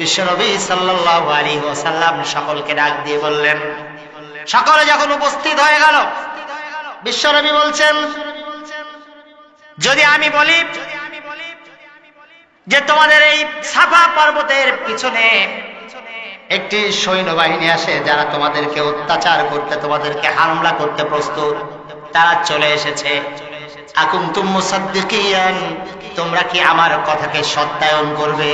Speaker 1: বিশ্বনবী সাল্লাল্লাহু আলাইহি ওয়াসাল্লাম সকলকে ডাক দিয়ে বললেন। সকলে যখন উপস্থিত হয়ে গেল, বিশ্বনবী বলছেন, যদি আমি বলি যে তোমাদের এই সাফা পর্বতের পিছনে একটি সৈন্যবাহিনী আসে যারা তোমাদেরকে অত্যাচার করতে, তোমাদেরকে হামলা করতে প্রস্তুত, তারা চলে এসেছে, আকুনতুম মুসাদ্দিকিয়ান, তোমরা কি আমার কথাকে সত্যায়ন করবে?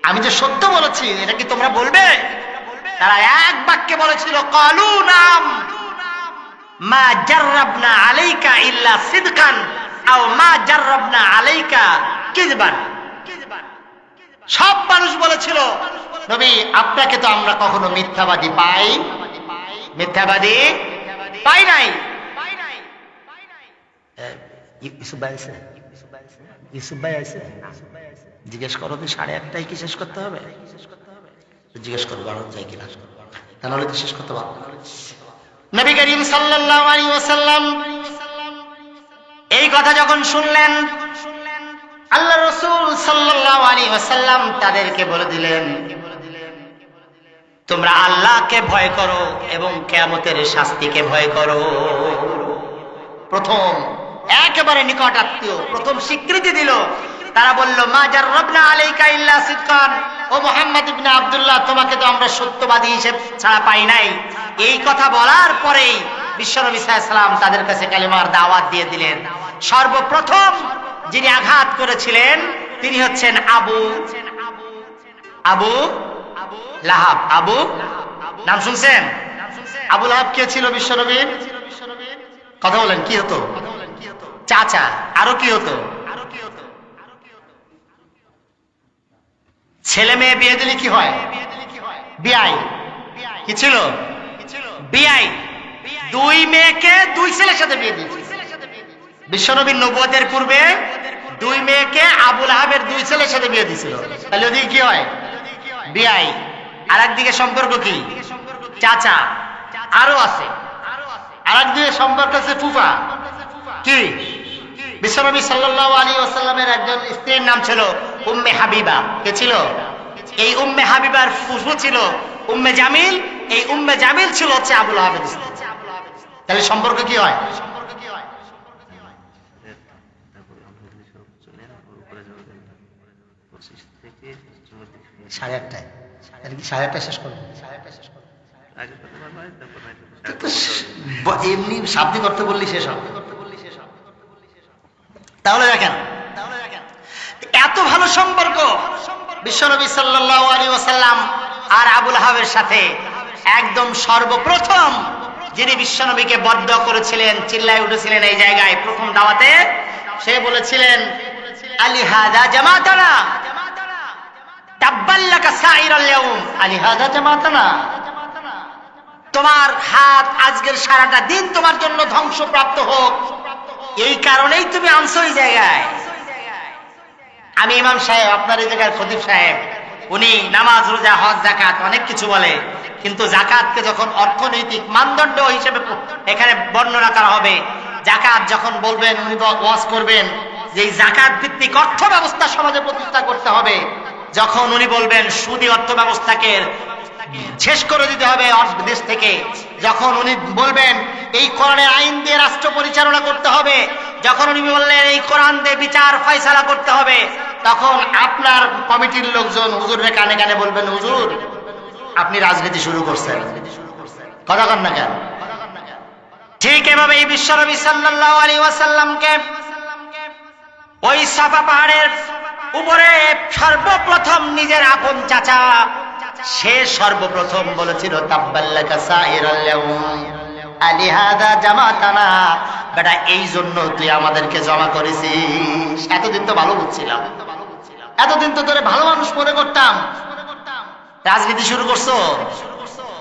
Speaker 1: আমি যে সত্য বলেছি এটা কি তোমরা বলবে? তারা এক বাক্যে বলেছিল, ক্বালু নাম মা জাররাবনা আলাইকা ইল্লা সিদকান আও মা জাররাবনা আলাইকা কিযবান। সব মানুষ বলেছিল, নবী আপনাকে তো আমরা কখনো মিথ্যাবাদী পাই নাই। ইউসুফ ভাই আছে, জিজ্ঞেস করো তো 1:30টায় কি শেষ করতে হবে? জিজ্ঞেস করবো বাড়ানো যায় কিনা, তাহলে তো শেষ করতে পারবো। নবী করিম সাল্লাল্লাহু আলাইহি ওয়াসাল্লাম এই কথা যখন শুনলেন, আল্লাহ রাসূল সাল্লাল্লাহু আলাইহি ওয়াসাল্লাম তাদেরকে বলে দিলেন, তোমরা আল্লাহকে ভয় করো এবং কিয়ামতের শাস্তিকে ভয় করো। প্রথম একেবারে নিকট আত্মীয় প্রথম স্বীকৃতি দিল। তারা বলল, মা জাররাবনা আলাইকা ইল্লা সিদকান, ও মুহাম্মদ ইবনে আব্দুল্লাহ, তোমাকে তো আমরা সত্যবাদী হিসেবে ছাড়া পাই নাই। এই কথা বলার পরেই বিশ্বনবী সাল্লাল্লাহু আলাইহি ওয়াসাল্লাম তাদের কাছে কালিমার দাওয়াত দিয়ে দিলেন। সর্বপ্রথম যিনি আঘাত করেছিলেন তিনি হচ্ছেন আবু লাহাব। আবু নাম শুনছেন? আবুল আহাব কে ছিল বিশ্বনবীর? কথা বলেন, কি হতো? চাচা। আরো কি হতো? ছেলে মেয়ে বিয়ে দিলে কি হয়? বিয়াই। কি ছিল? বিয়াই। দুই মেয়েকে দুই ছেলের সাথে বিয়ে দিয়েছে বিশ্বনবীর নবুয়তের পূর্বে। দুই মেয়েকে আবুল আহাবের দুই ছেলের সাথে বিয়ে দিয়েছিল। তাহলে ওদিকে কি হয়? বিয়াই। আর একদিকে সম্পর্ক কি? চাচা। আরো আছে, আর একদিকে সম্পর্ক আছে ফুফা। কি? বিশ্বনবী সাল্লাল্লাহু আলাইহি ওয়াসাল্লামের একজন স্ত্রীর নাম ছিল উম্মে হাবিবা। কে ছিল? এই উম্মে হাবিবার ফুফু ছিল উম্মে জামিল। এই উম্মে জামিল ছিল হচ্ছে আবুল আহাবের স্ত্রী। তাহলে সম্পর্ক কি হয়? সাড়ে আটটায়। সাড়ে আটটায় শেষ করবো। এমনি শাব্দিক অর্থ বললি শেষ হবে। তাহলে দেখেন, এত ভালো সম্পর্ক বিশ্বনবী সাল্লাল্লাহু আলাইহি ওয়াসাল্লাম আর আবুল আহাবের সাথে। একদম সর্বপ্রথম যিনি বিশ্বনবীকে বদদোয়া করেছিলেন, চিল্লায় উঠেছিলেন এই জায়গায় প্রথম দাওয়াতে, সে বলেছিলেন আলি হাদা জামাতানা তাব্বাল্লাকা সাইরাল ইয়াউম। আলি হাদা জামাতানা, তোমার হাত আজকের সারাটা দিন তোমার জন্য ধ্বংসপ্রাপ্ত হোক, এই কারণেই তুমি আনছো এই জায়গায়। আমি ইমাম সাহেব, আপনার এই জায়গায় খতিব সাহেব, উনি নামাজ, রোজা, হজ, যাকাত অনেক কিছু বলে, কিন্তু যাকাতকে যখন অর্থনৈতিক মানদণ্ড হিসেবে এখানে বর্ণনা করা হবে, যাকাত যখন বলবেন, উনি ওয়াজ করবেন যে যাকাত ভিত্তিক অর্থ ব্যবস্থা সমাজে প্রতিষ্ঠা করতে হবে, যখন উনি বলবেন সুদী অর্থ ব্যবস্থাকে শেষ করে দিতে হবে দেশ থেকে, যখন উনি বলবেন এই কোরআনের আইন দিয়ে রাষ্ট্র পরিচালনা করতে হবে, যখন উনি বললেন এই কোরআন দিয়ে বিচার ফয়সালা করতে হবে, তখন আপনার কমিটির লোকজন হুজুরের কানে কানে বলবেন, হুজুর আপনি রাজনীতি শুরু করছেন। কথা কন না কেন? ঠিক এভাবে এই বিশ্বনবী সাল্লাল্লাহু আলাইহি ওয়াসাল্লামকে ওই সাফা পাহাড়ের উপরে সর্বপ্রথম নিজের আপন চাচা, সে সর্বপ্রথম বলেছিল তাব্বাল্লাকা সাইরাল ইয়াউম আলি হাদা জামাতানা। বেটা এই জন্য তুই আমাদেরকে জমা করেছিস। এতদিন তো ভালো বুঝছিলাম, এতদিন তো তোরে ভালো মানুষ মনে করতাম, রাজনীতি শুরু করছো।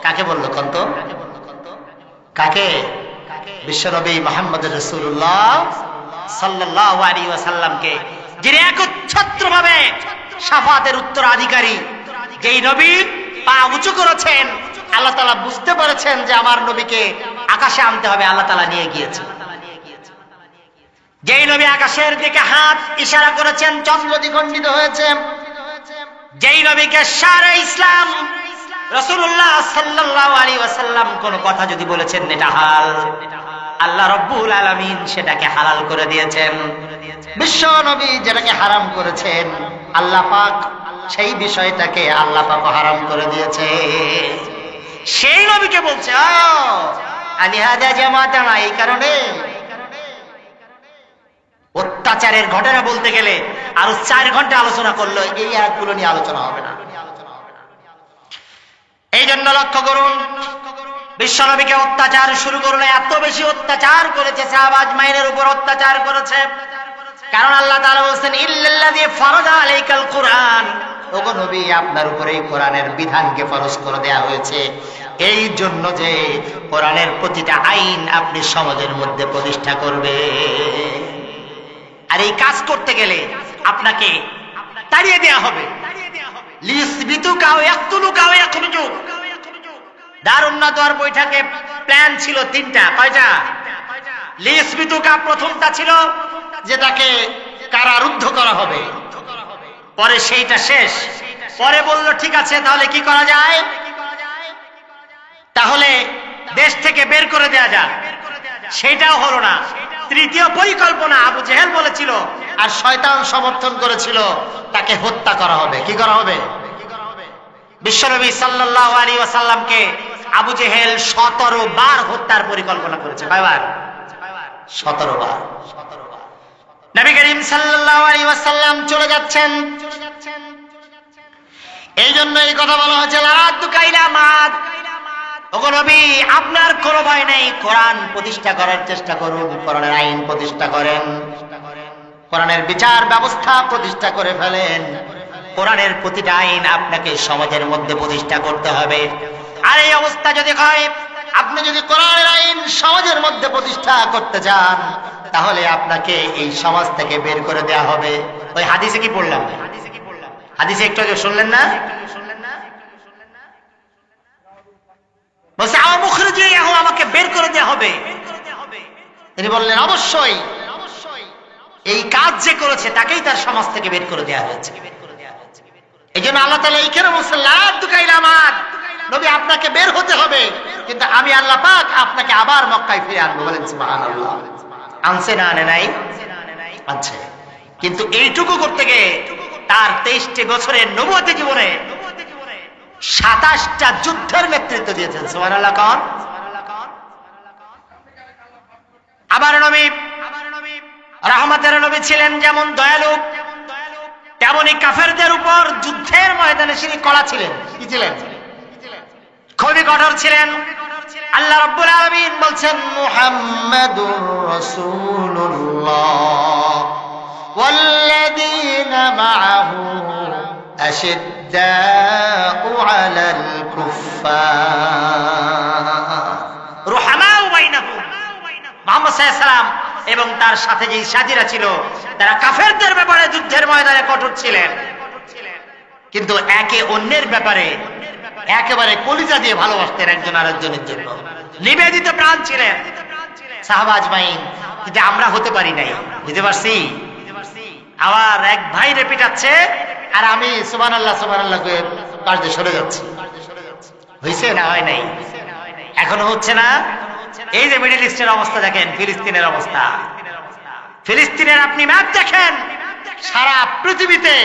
Speaker 1: কাকে বললো কন্ত? কাকে? বিশ্বনবী মুহাম্মদ রাসূলুল্লাহ সাল্লাল্লাহু আলাইহি ওয়াসাল্লামকে, যিনি একচ্ছত্রভাবে শাফাতের উত্তরাধিকারী, যেই নবী পা উঁচু করেছেন, আল্লাহ তাআলা বুঝতে পেরেছেন যে আমার নবীকে আকাশে আনতে হবে, আল্লাহ তাআলা নিয়ে গিয়েছেন। যেই নবী আকাশের দিকে হাত ইশারা করেছেন, চন্দ্র দ্বিখণ্ডিত হয়েছে। যেই নবীকে সারা ইসলাম রাসূলুল্লাহ সাল্লাল্লাহু আলাইহি ওয়াসাল্লাম কোন কথা যদি বলেছেন এটা হালাল, আল্লাহ রাব্বুল আলামিন সেটাকে হালাল করে দিয়েছেন। বিশ্ব নবী যেটাকে হারাম করেছেন, আল্লাহ পাক সেই বিষয়টাকে আল্লাহ পাক হারাম করে দিয়েছে। সেই নবীকে বলছে আলি হাদা জামাতানা। এই কারণে অত্যাচারের ঘটনা বলতে গেলে আরো 4 ঘন্টা আলোচনা করলো, এই আয়াতগুলো নিয়ে আলোচনা হবে না। এই জন্য লক্ষ্য করুন, বিশ্বনবীকে অত্যাচার শুরু করলো, এত বেশি অত্যাচার করেছে, সাহাবা আজমাইনের উপর অত্যাচার করেছে। কারণ আল্লাহ তাআলা বলেন ইল্লাল্লাযী ফারাদা আলাইকাল কুরআন, ওগো নবী আপনার উপরে এই কোরআনের বিধানকে ফরজ করে দেয়া হয়েছে এই জন্য যে কোরআনের প্রতিটা আইন আপনি সমাজের মধ্যে প্রতিষ্ঠা করবে। আর এই কাজ করতে গেলে আপনাকে তাড়িয়ে দেয়া হবে। লিসবিতুকা ওয়া ইয়াকতুলুকা ওয়া ইয়াখরুজুক। দারুন নাদওয়ার বৈঠকে প্ল্যান ছিল 3টা। কয়টা? লিসবিতুকা প্রথমটা ছিল যে তাকে কারারুদ্ধ করা হবে, পরে সেইটা শেষ। পরে বলল ঠিক আছে তাহলে কি করা যায়, তাহলে দেশ থেকে বের করে দেয়া যাক, সেটাও হলো না। তৃতীয় পরিকল্পনা আবু জেহেল বলেছিল, আর শয়তান সমর্থন করেছিল, তাকে হত্যা করা হবে। কি করা হবে? বিশ্বনবী সাল্লাল্লাহু আলাইহি ওয়াসাল্লামকে আবু জেহেল 17 বার হত্যার পরিকল্পনা করেছে। কয়বার? 17 বার। নবী করিম সাল্লাল্লাহু আলাইহি ওয়াসাল্লাম চলে যাচ্ছেন। এই জন্য এই কথা বলা হয়েছে লারাদ্দুকা ইলা মাদ, ওগো নবী, আপনার কোনো ভয় নেই, কোরআন প্রতিষ্ঠা করার চেষ্টা করুন, কোরআনের আইন প্রতিষ্ঠা করেন, কোরআনের বিচার ব্যবস্থা প্রতিষ্ঠা করে ফেলেন। কোরআনের প্রতিটা আইন আপনাকে সমাজের মধ্যে প্রতিষ্ঠা করতে হবে। আর এই অবস্থা যদি হয়, আপনি যদি কোরআনের আইন সমাজের মধ্যে প্রতিষ্ঠা করতে চান, তাহলে আপনাকে এই সমাজ থেকে বের করে দেওয়া হবে। ওই হাদিসে কি পড়লাম? হাদিসে একটু আগে শুনলেন না? বলছে আমাকে বের করে দেওয়া হবে। তিনি বললেন অবশ্যই এই কাজ যে করেছে তাকেই তার সমাজ থেকে বের করে দেওয়া হয়েছে। এই জন্য আল্লাহ তাআলা এইখানে বলছেন লা তুকাইলা মাদ, নবী আপনাকে বের হতে হবে, কিন্তু আমি আল্লাহ পাক আপনাকে আবার মক্কায় ফিরে আনবো। বলেন সুবহানাল্লাহ। আনছে না আনে নাই? আনছে। কিন্তু এইটুকু করতে গিয়ে তার 23টি বছরের নবুয়তি জীবনে 27টা যুদ্ধের নেতৃত্ব দিয়েছেন। সুবহানাল্লাহ। কোন আবার নবী রহমতের নবী ছিলেন, যেমন দয়ালু, তেমনি কাফেরদের উপর যুদ্ধের ময়দানে তিনি কড়া ছিলেন। কি ছিলেন? খুবই কঠোর ছিলেন। আল্লাহ রাব্বুল আলামিন বলছেন মুহাম্মাদুর রাসূলুল্লাহ ওয়াল্লাযীনা মাআহু আশিদ্দাউ আলাল কুফফার রুহামাউ বাইনাহুম। মুহাম্মদ সাল্লাল্লাহু আলাইহি ওয়াসাল্লাম এবং তার সাথে যে সাথীরা ছিল তারা কাফেরদের ব্যাপারে যুদ্ধের ময়দানে কঠোর ছিলেন, কিন্তু একে অন্যের ব্যাপারে একেবারে কলিজা দিয়ে ভালোবাসতেন একজন আরেকজনের জন্য, নিবেদিত প্রাণ ছিলেন সাহাবা আজমাইন। কিন্তু আমরা হতে পারি নাই, বুঝতে পারছি? আবার এক ভাই পিটাচ্ছে আর আমি সুবহানাল্লাহ সুবহানাল্লাহ করে পাশে সরে যাচ্ছি। হয়েছে না হয় নাই? এখনো হচ্ছে না? এই যে মিডল ইস্টের অবস্থা দেখেন, ফিলিস্তিনের অবস্থা, ফিলিস্তিনের আপনি ম্যাপ দেখেন, সারা পৃথিবীতে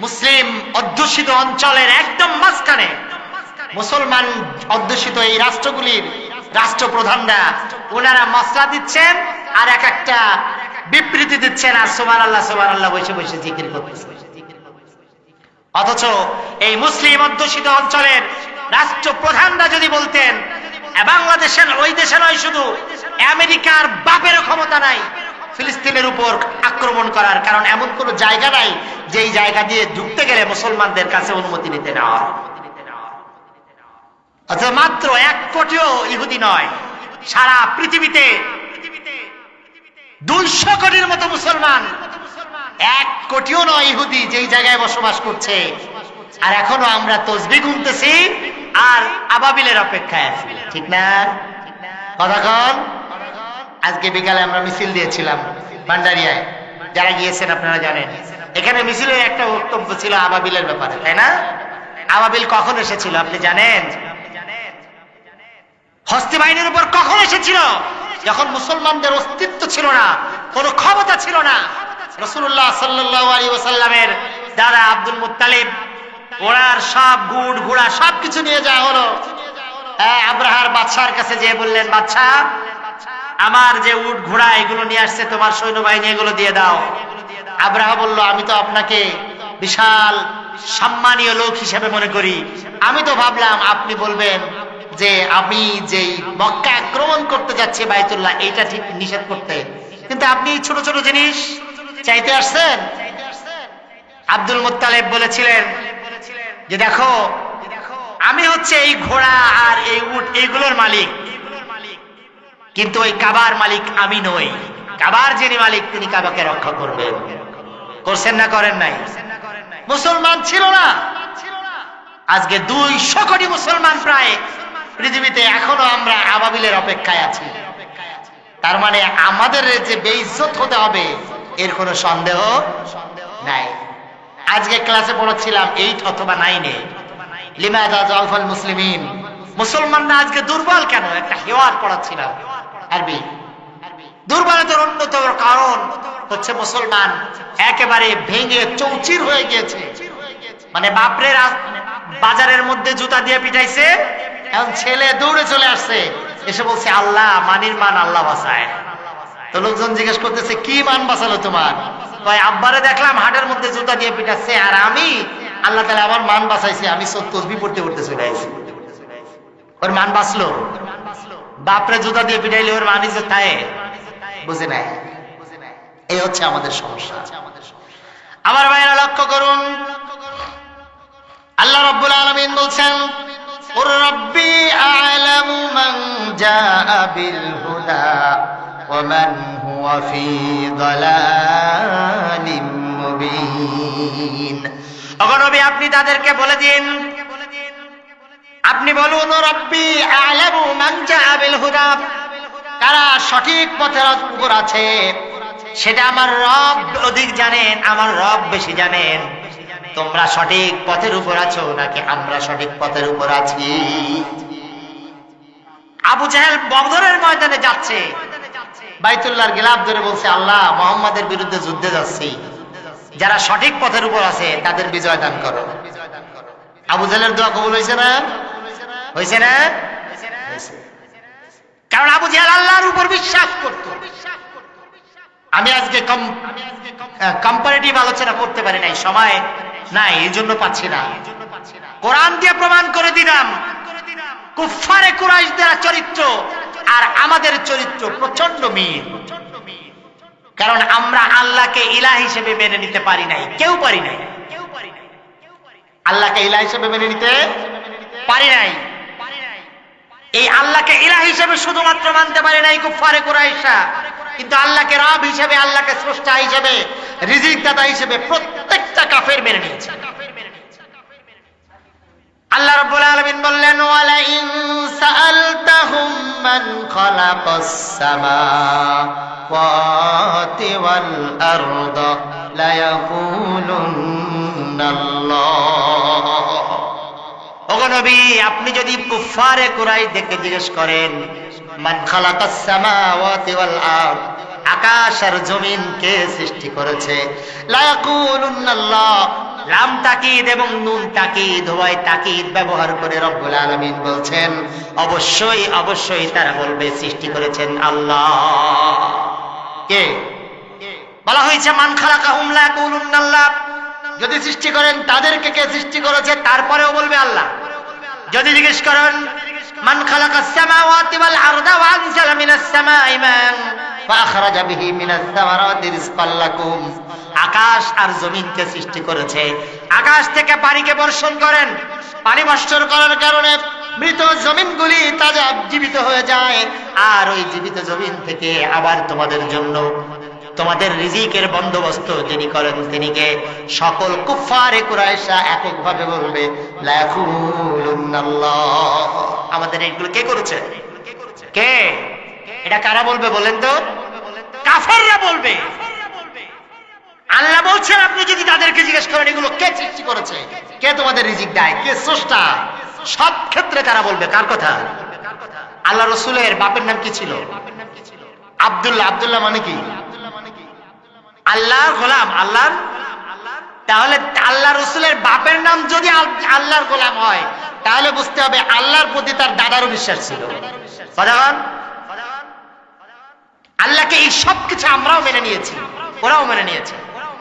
Speaker 1: মুসলিম অধ্যুষিত অঞ্চলের একদম মাঝখানে মুসলমান অধ্যুষিত এই রাষ্ট্রগুলির রাষ্ট্রপ্রধানরা ওনারা মসলা দিচ্ছেন আর এক একটা বিবৃতি দিচ্ছেন আর সুবহানাল্লাহ সুবহানাল্লাহ বসে বসে জিকির করতেছেন। অথচ এই মুসলিম অধ্যুষিত অঞ্চলের রাষ্ট্রপ্রধানরা যদি বলতেন বাংলাদেশের ওই দেশে নয়, শুধু আমেরিকার বাপেরও ক্ষমতা নাই ফিলিস্তিনের উপর আক্রমণ করার, কারণ এমন কোন জায়গা নাই যেই জায়গা দিয়ে ঢুকতে গেলে মুসলমানদের কাছে অনুমতি নিতে না হয়। অথচ মাত্র 1 কোটিও ইহুদি নয়, সারা পৃথিবীতে 200 কোটির মতো মুসলমান, 1 কোটিও নয় ইহুদি যেই জায়গায় বসবাস করছে। আর এখনো আমরা তসবিহ গুনতেছি আর আবাবিলের অপেক্ষায় আছি, ঠিক না? কতক্ষণ? আজকে বিকালে আমরা মিছিল দিয়েছিলাম ভান্ডারিয়ায়, যারা গিয়েছেন আপনারা জানেন। এখানে মিছিলের একটা বক্তব্য ছিল আবাবিলের ব্যাপারে, তাই না? আবাবিল কখন এসেছিল আপনি জানেন? হস্তি বাহিনীর উপর কখন এসেছিল? যখন মুসলমানদের অস্তিত্ব ছিল না, কোনো ক্ষমতা ছিল না। রাসূলুল্লাহ সাল্লাল্লাহু আলাইহি ওয়াসাল্লামের দাদা আব্দুল মুত্তালিব ওনার সব গুড় ঘোড়া সবকিছু নিয়ে যাওয়া হলো। আব্রাহার বাদশার কাছে যেয়ে বললেন, বাদশা আমার যে উট ঘোড়া এগুলো নিয়ে আসছে তোমার সৈন্যবাহিনী, এগুলো দিয়ে দাও। আব্রাহা বলল, আমি তো আপনাকে বিশাল সম্মানীয় লোক হিসেবে মনে করি, আমি তো ভাবলাম আপনি বলবেন যে আমি যেই মক্কা আক্রমণ করতে যাচ্ছি বাইতুল্লাহ, এইটা ঠিক নিষেধ করতে, কিন্তু আপনি ছোট ছোট জিনিস চাইতে আসছেন। আব্দুল মুত্তালিব বলেছিলেন যে দেখো আমি হচ্ছে এই ঘোড়া আর এই উট এইগুলোর মালিক, কিন্তু ওই কাবার মালিক আমি নই। কাবার যিনি মালিক তিনি কাবাকে রক্ষা করবেন। করছেন না করেন নাই? মুসলমান ছিল না। আজকে 200 কোটি মুসলমান প্রায় পৃথিবীতে, এখনো আমরা আবাবিলের অপেক্ষায় আছি। তার মানে আমাদের যে বেইজ্জত হতে হবে এর কোনো সন্দেহ নাই। আজকে ক্লাসে পড়াচ্ছিলাম 8 অথবা 9-এ, লিমাযা যাওফাল মুসলিমিন, মুসলমানরা আজকে দুর্বল কেন, একটা হেওয়ার পড়াচ্ছিলাম আরবি। দুর্বলতার অন্যতম কারণ হচ্ছে মুসলমান একেবারে ভেঙে চৌচির হয়ে গিয়েছে। মানে বাপরে বাজারের মধ্যে জুতা দিয়ে পিটাইছে, এখন ছেলে দৌড়ে চলে আসছে, এসে বলছে আল্লাহ, মানির মান আল্লাহ বাঁচায়। তো লোকজন জিজ্ঞেস করতেছে কি মান বাঁচালো তোমার? তাই আব্বারে দেখলাম হাটের মধ্যে জুতা দিয়ে পিটাচ্ছে, আর আমি আল্লাহ তাআলা আমার মান বাঁচাইছে, আমি তাসবিহ পড়তে পড়তে চলে আসছি। ওর মান বাঁচলো? বাপরে জুতা দিয়ে পিটাইলে ওর মান ইজ্জত থাকে? বুঝে নাই। এই হচ্ছে আমাদের সমস্যা। আমার ভাইরা লক্ষ্য করুন, আল্লাহ রাব্বুল আলামিন বলছেন কুর রাব্বি আ'লামু মান জাআ বিল হুদা ওয়া মান হুয়া ফি দালালিম মুবিন। ওগো নবী, আপনি তাদেরকে বলে দিন, আপনি বলুন রাব্বি আ'লামু মান জাআ বিল হুদা, কারা সঠিক পথের উপর আছে সেটা আমার রব অধিক জানেন, আমার রব বেশি জানেন। তোমরা সঠিক পথের উপর আছো নাকি আমরা সঠিক পথের উপর আছি? আবু জাহেল বদরের ময়দানে যাচ্ছে, বাইতুল্লাহর গিলাফ ধরে বলছে, আল্লাহ, মুহাম্মাদের বিরুদ্ধে যুদ্ধে যাচ্ছি, যারা সঠিক পথের উপর আছে তাদের বিজয় দান করো। আবু জাহেলের দোয়া কবুল হয়েছে না? হয়েছে না? কারণ আবু জাহেল আল্লাহর উপর বিশ্বাস করত। আমি আজকে কম্পারেটিভ আলোচনা করতে পারি নাই, সময় নাই, এই জন্য পাচ্ছি না। কোরআন দিয়ে প্রমাণ করে দিলাম কুফফারে কুরাইশদের চরিত্র আর আমাদের চরিত্র প্রচন্ড মিল। কারণ আমরা আল্লাহকে ইলাহ হিসেবে মেনে নিতে পারি নাই, কেউ পারি নাই। আল্লাহকে ইলাহ হিসেবে মেনে নিতে পারি নাই। এই আল্লাহকে ইলাহ হিসেবে শুধুমাত্র মানতে পারে নাই কুফফারে কুরাইশরা, কিন্তু আল্লাহকে রব হিসেবে, আল্লাহকে স্রষ্টা হিসেবে, রিজিক দাতা হিসেবে প্রত্যেকটা কাফের মেনে নিয়েছে। আল্লাহ রাব্বুল আলামিন বললেন ওয়ালা ইন সাআলতাহুম মান খালাকাস সামাওয়াতি ওয়াল আরদা লা ইয়াকুলুন্নাল্লাহ। ওগো নবী, আপনি যদি কুফফারে কুরাইশদেরকে জিজ্ঞেস করেন মান খালাকাস সামাওয়াতি ওয়াল আরদ, আকাশ আর জমিন কে সৃষ্টি করেছে, লা ইয়াকুলুন্নাল্লাহ, লাম তাকিদ এবং নুন তাকিদ, উভয় তাকিদ ব্যবহার করে রব্বুল আলামিন বলছেন অবশ্যই অবশ্যই তারা বলবে সৃষ্টি করেছেন আল্লাহ। কে? বলা হয়েছে মান খালাকাহুম লা ইয়াকুলুন্নাল্লাহ, যদি সৃষ্টি করেন তাদেরকে কে সৃষ্টি করেছে, তারপরেও বলবে আল্লাহ। যদি জিজ্ঞেস করেন মান খালাকাস সামাওয়াতি ওয়াল আরদা ওয়া আনজালা মিনাস সামাই মান ফাখরাজা বিহি মিনাস সামারাতি রিজকাল লাকুম, আকাশ আর জমিনকে সৃষ্টি করেছে, আকাশ থেকে পানিকে বর্ষণ করেন, পানি বর্ষণ করার কারণে মৃত জমিনগুলি তাজা জীবিত হয়ে যায়, আর ওই জীবিত জমিন থেকে আবার তোমাদের জন্য তোমাদের রিজিকের বন্দোবস্ত যিনি করেন তিনি কে? সকল কুফফারে কুরাইশা এককভাবে বলবে লা ইয়াকুলুন্নাল্লাহ। আমাদের এগুলো কে করেছে? কে? এটা কারা বলবে বলেন তো? কাফেররা বলবে। আল্লাহ বলছেন আপনি যদি তাদেরকে জিজ্ঞেস করেন এগুলো কে সৃষ্টি করেছে, কে তোমাদের রিজিক দেয়, কে স্রষ্টা, সব ক্ষেত্রে তারা বলবে কার কথা? আল্লাহ রাসূলের বাপের নাম কি ছিল? আব্দুল্লাহ। আব্দুল্লাহ মানে কি? আল্লাহর গোলাম। আল্লাহর, তাহলে আল্লাহ রাসূলের বাপের নাম যদি আল্লাহর গোলাম হয় তাহলে বুঝতে হবে আল্লাহর প্রতি তার দাদারও বিশ্বাস ছিল। আল্লাহকে এই সব কিছু আমরাও মেনে নিয়েছি, ওরাও মেনে নিয়েছে।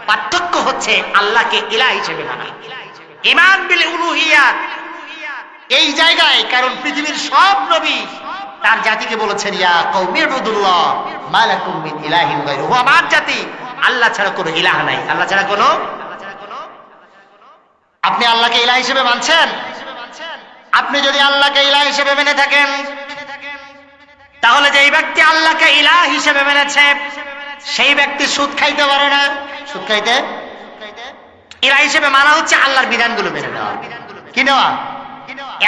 Speaker 1: পার্থক্য হচ্ছে আল্লাহকে ইলাহ হিসেবে মানা, ঈমান বিল উলুহিয়াত। এই জায়গায় কারণ পৃথিবীর সব নবী তার জাতিকে বলেছেন ইয়া কওমি ইবুদুল্লাহ মা লাকুম মিন ইলাহিন গায়রুহু, আমার জাতি আল্লাহ ছাড়া কোনো ইলাহ নাই, আল্লাহ ছাড়া কোনো। আপনি আল্লাহকে ইলাহ হিসেবে মানছেন? আপনি যদি আল্লাহকে ইলাহ হিসেবে মেনে থাকেন তাহলে যে ব্যক্তি আল্লাহকে ইলাহ হিসেবে মেনেছে সেই ব্যক্তি সুদ খাইতে পারে না। সুদ খাইতে ইলাহ হিসেবে মানা হচ্ছে আল্লাহর বিধানগুলো মেনে নেওয়া। কি নেওয়া?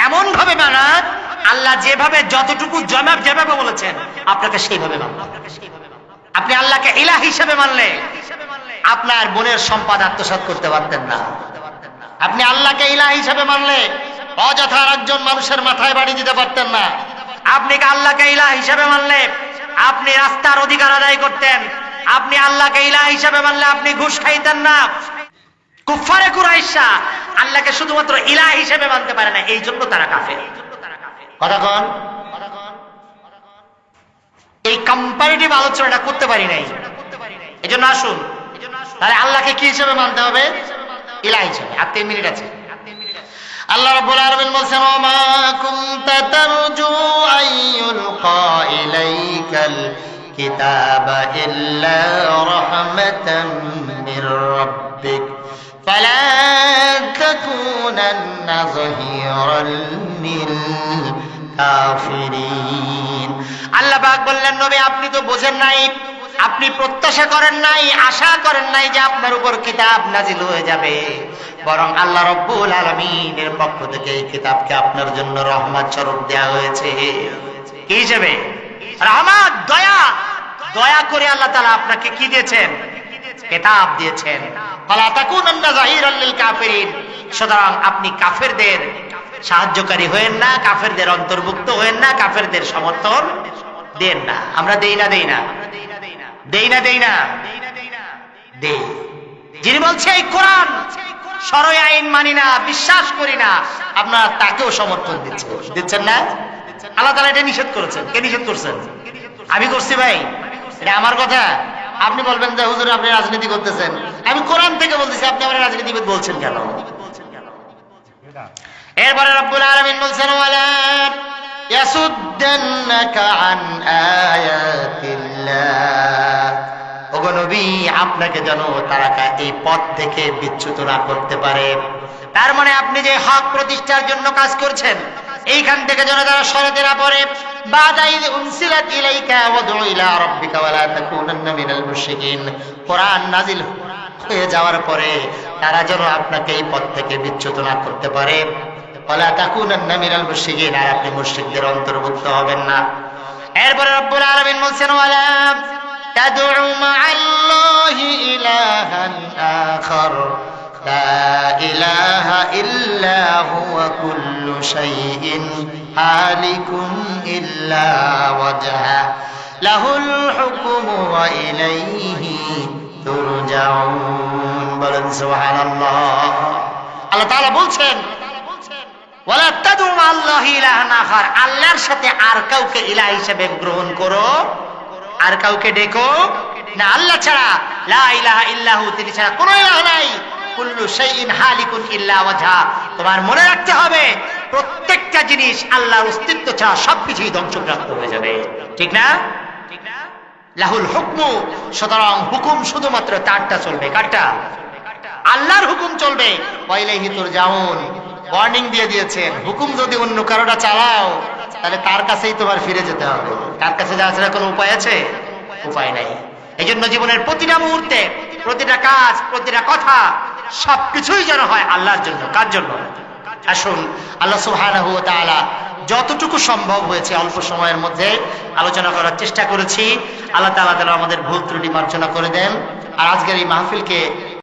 Speaker 1: এমন ভাবে মানা আল্লাহ যেভাবে যতটুকু যেভাবে বলেছেন আপনাকে সেইভাবে মানতে হবে। আপনি আল্লাহকে ইলাহ হিসেবে মানলে আপনার বোনের সম্পদ আত্মসাৎ করতে পারতেন না। আপনি আল্লাহকে ইলাহ হিসেবে মানলে অযথা একজন মানুষের মাথায় বাড়ি দিতে পারতেন না। আপনি আল্লাহকে ইলাহ হিসেবে মানলে আপনি রাস্তার অধিকার আদায় করতেন। আপনি আল্লাহকে ইলাহ হিসেবে মানলে আপনি ঘুষ খাইতেন না। কুফফারে কুরাইশা আল্লাহকে শুধুমাত্র ইলাহ হিসেবে মানতে পারে না, এই জন্য তারা কাফের। কথা কন, এই কম্পারেটিভ আলোচনাটা করতে পারি নাই, এই জন্য আসুন তাহলে আল্লাহকে কি হিসেবে মানতে হবে? ইলাহ হিসেবে। আর 3 মিনিট আছে। আল্লাহ রাব্বুল আলামিন বলেন, ওমা কুনতা তারজু আইয়ুলকা ইলাইকাল কিতাবা ইল্লা রাহমাতাম মির রাব্বিক ফালা তাকুনান্না যাহিরাল লিল কাফিরিন। আল্লাহ পাক বললেন, নবী আপনি তো বোঝেন নাই, আপনি প্রত্যাশা করেন নাই, আশা করেন নাই যে আপনার উপর কিতাব নাজিল হয়ে যাবে, বরং আল্লাহ রাব্বুল আলামিনের পক্ষ থেকে এই কিতাবকে আপনার জন্য রহমত স্বরূপ দেওয়া হয়েছে। কি হিসেবে? রহমত, দয়া। দয়া করে আল্লাহ তাআলা আপনাকে কি দিয়েছেন? কিতাব দিয়েছেন। ফালা তাকুনান্না যাহিরাল লিল কাফিরিন, সুতরাং আপনি কাফেরদের সাহায্যকারী হয়েন না, কাফেরদের অন্তর্ভুক্ত হয়েন না, কাফেরদের সমর্থন দেন না। আমরা দেই না দেই না দেই না দেই না দেই। যিনি বলছে এই কোরআন শরঈ আইন মানি না, বিশ্বাস করি না, আপনারা তাকেও সমর্থন দিচ্ছেন না। আল্লাহ তাআলা এটা নিষেধ করেছেন। কে নিষেধ করছেন? আমি করছি ভাই, এটা আমার কথা। আপনি বলবেন যে হুজুর আপনি রাজনীতি করতেছেন, আমি কোরআন থেকে বলতেছি, আপনি আমার রাজনীতিবিদ বলছেন কেন? এরপরে রব্বুল আলামিন বলছেন, ওয়ালা ইয়াসুদ্দান্নাকা আন আয়াতিল্লাহ, ওগো নবী আপনাকে যেন তারা এই পথ থেকে বিচ্যুত না করতে পারে। তার মানে আপনি যে হক প্রতিষ্ঠার জন্য কাজ করছেন, এইখান থেকে যেন তারা সরাতে না পারে। বাদাই উনসিলাত ইলাইকা ওয়াদউ ইলা রাব্বিকা ওয়ালা তাকুনান্না মিনাল মুশরিকিন, কোরআন নাজিল হয়ে যাওয়ার পরে তারা যেন আপনাকে এই পথ থেকে বিচ্যুত না করতে পারে। ওয়ালা তাকুনান্না মিনাল মুশরিকিন, আর আপনি মুশরিকদের অন্তর্ভুক্ত হবেন না। এরপরে রব্বুল আলামিন বলেন, ওয়ালা তাদউ মা'আল্লাহি ইলাহান আখার লা ইলাহা ইল্লা হুয়া কুল্লু শাইইন হালিকুন ইল্লা ওয়াজহা লাহুল হুকমু ওয়া ইলাইহি তুরজাউন। বলেন সুবহানাল্লাহ। আল্লাহ তাআলা বলছেন, ওয়ালা তাদউ মা'আল্লাহি ইলাহান আখার, আল্লাহর সাথে আর কাউকে ইলাহ হিসেবে গ্রহণ করো, আর কাউকে ডেকো না। আল্লাহ ছাড়া, লা ইলাহা ইল্লাহু, তিনি ছাড়া কোনো ইলাহ নাই। কুল্লু শাইইন হালিকুন ইল্লা ওয়াজহা, তোমার মনে রাখতে হবে প্রত্যেকটা জিনিস আল্লাহর অস্তিত্ব ছাড়া সবকিছুই ধ্বংসপ্রাপ্ত হয়ে যাবে। ঠিক না? লাহুল হুকমু, সুতরাং হুকুম শুধুমাত্র তারটা চলবে। কারটা? আল্লাহর হুকুম চলবে। ওয়া ইলাইহি তুরজাউন, ওয়ার্নিং দিয়ে দিয়েছেন, হুকুম যদি অন্য কারোটা চালাও তাহলে তার কাছেই তোমার ফিরে যেতে হবে। তার কাছে যাওয়া ছাড়া কোনো উপায় আছে? উপায় নাই। এই জন্য জীবনের প্রতিটা মুহূর্তে, প্রতিটা কাজ, প্রতিটা কথা সবকিছুই যেন হয় আল্লাহর জন্য। কার জন্য? আসুন আল্লাহ সুবহানাহু ওয়া তাআলা যতটুকু সম্ভব হয়েছে অল্প সময়ের মধ্যে আলোচনা করার চেষ্টা করেছি। আল্লাহ তাআলা আমাদের ভুল ত্রুটি মার্জনা করে দেন। আর আজকের এই মাহফিলকে